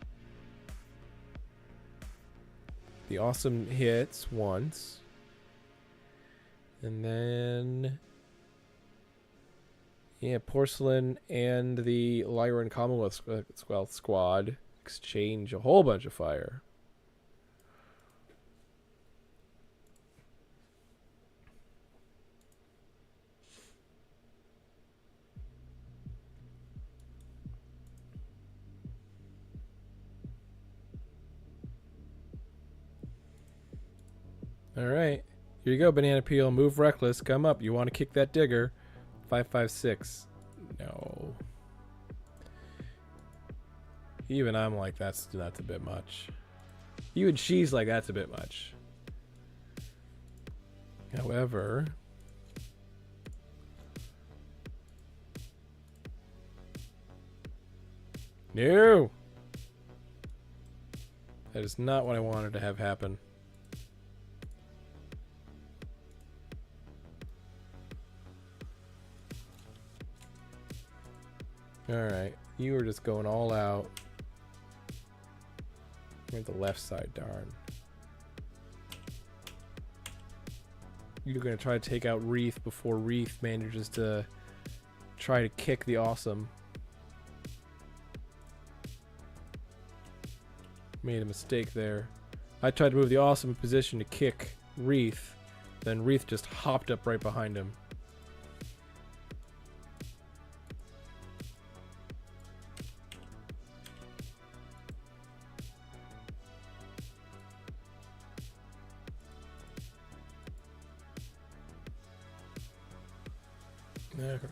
The Awesome hits once. And then... yeah, Porcelain and the Lyran Commonwealth Squad exchange a whole bunch of fire. Alright, here you go, Banana Peel. Move reckless. Come up. You want to kick that digger. 5.56. No. Even I'm like, that's a bit much. Even she's like, that's a bit much. However... no! That is not what I wanted to have happen. Alright, you were just going all out. You're at the left side, darn. You're going to try to take out Wreath before Wreath manages to try to kick the Awesome. Made a mistake there. I tried to move the Awesome in position to kick Wreath, then Wreath just hopped up right behind him. Okay.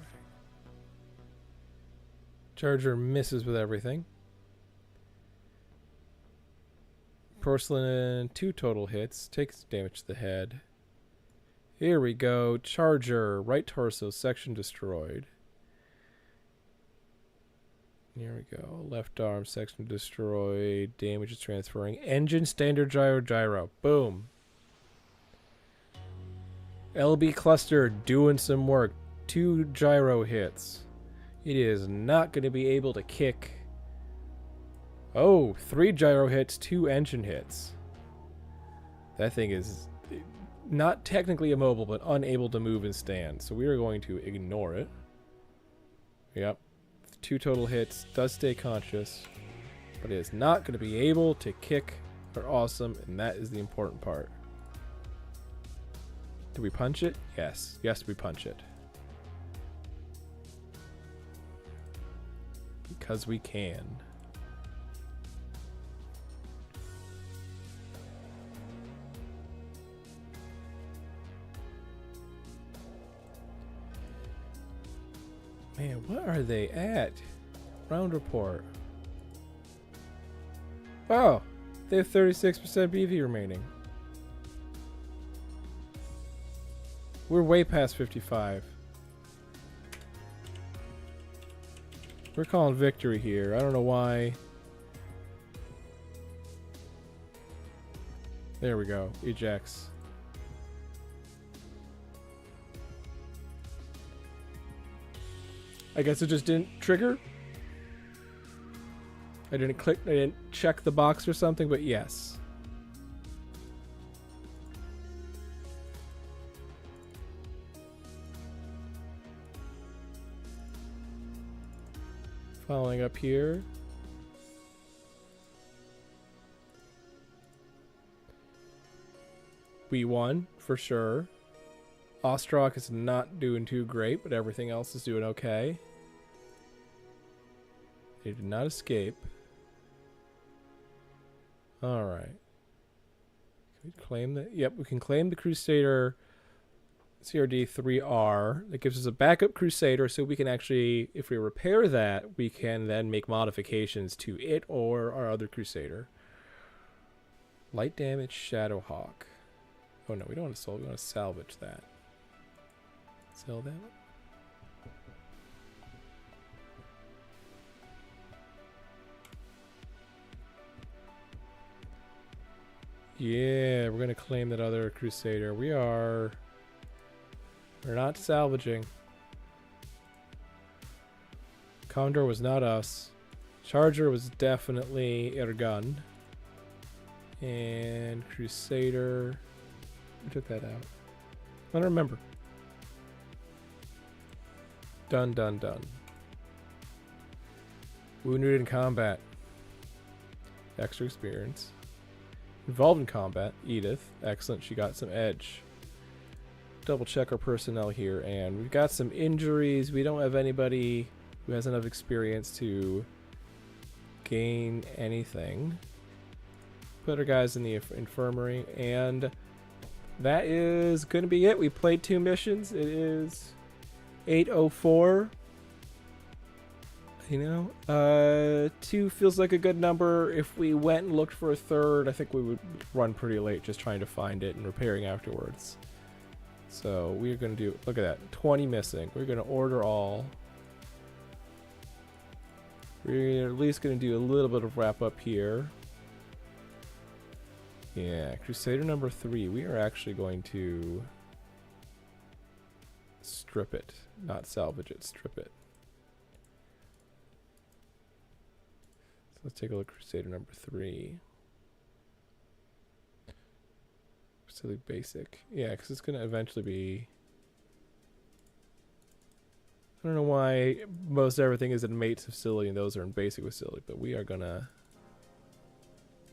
Charger misses with everything. Porcelain, 2 total hits. Takes damage to the head. Here we go. Charger, right torso, section destroyed. Here we go. Left arm, section destroyed. Damage is transferring. Engine, standard gyro. Boom. LB cluster doing some work. 2 gyro hits. It is not going to be able to kick. Oh, 3 gyro hits, 2 engine hits. That thing is not technically immobile, but unable to move and stand. So we are going to ignore it. Yep. 2 total hits. Does stay conscious. But it is not going to be able to kick our Awesome, and that is the important part. Do we punch it? Yes. Yes, we punch it. Because we can. Man, what are they at? Round report. Oh, they have 36% BV remaining. We're way past 55. We're calling victory here. I don't know why. There we go. Ejects. I guess it just didn't trigger. I didn't check the box or something, but yes. Following up here. We won, for sure. Ostrok is not doing too great, but everything else is doing okay. They did not escape. Alright. Can we claim that? Yep, we can claim the Crusader CRD 3R. That gives us a backup Crusader, so we can actually, if we repair that, we can then make modifications to it or our other Crusader. Light damage Shadowhawk. Oh no, we don't want to we want to salvage that. Sell that. Yeah, we're gonna claim that other Crusader. We're not salvaging. Condor was not us. Charger was definitely Ergun. And Crusader. We took that out. I don't remember. Done, done, done. Wounded in combat. Extra experience. Involved in combat. Edith. Excellent. She got some edge. Double check our personnel here. And we've got some injuries. We don't have anybody who has enough experience to gain anything. Put our guys in the infirmary. And that is going to be it. We played 2 missions. It is 8:04. You know, 2 feels like a good number. If we went and looked for a third, I think we would run pretty late just trying to find it and repairing afterwards. So we're going to do, look at that, 20 missing. We're going to order all. We're at least going to do a little bit of wrap up here. Yeah, Crusader number 3. We are actually going to strip it, not salvage it, strip it. So let's take a look at Crusader number 3. Facility basic. Yeah, because it's going to eventually be... I don't know why most everything is in mate's facility and those are in basic facility, but we are going to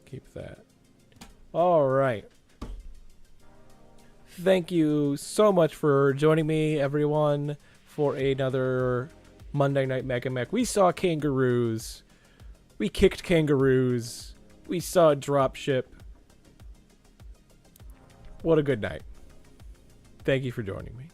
keep that. All right. Thank you so much for joining me, everyone, for another Monday Night MegaMek. We saw Kangaroos. We kicked Kangaroos. We saw a dropship. What a good night. Thank you for joining me.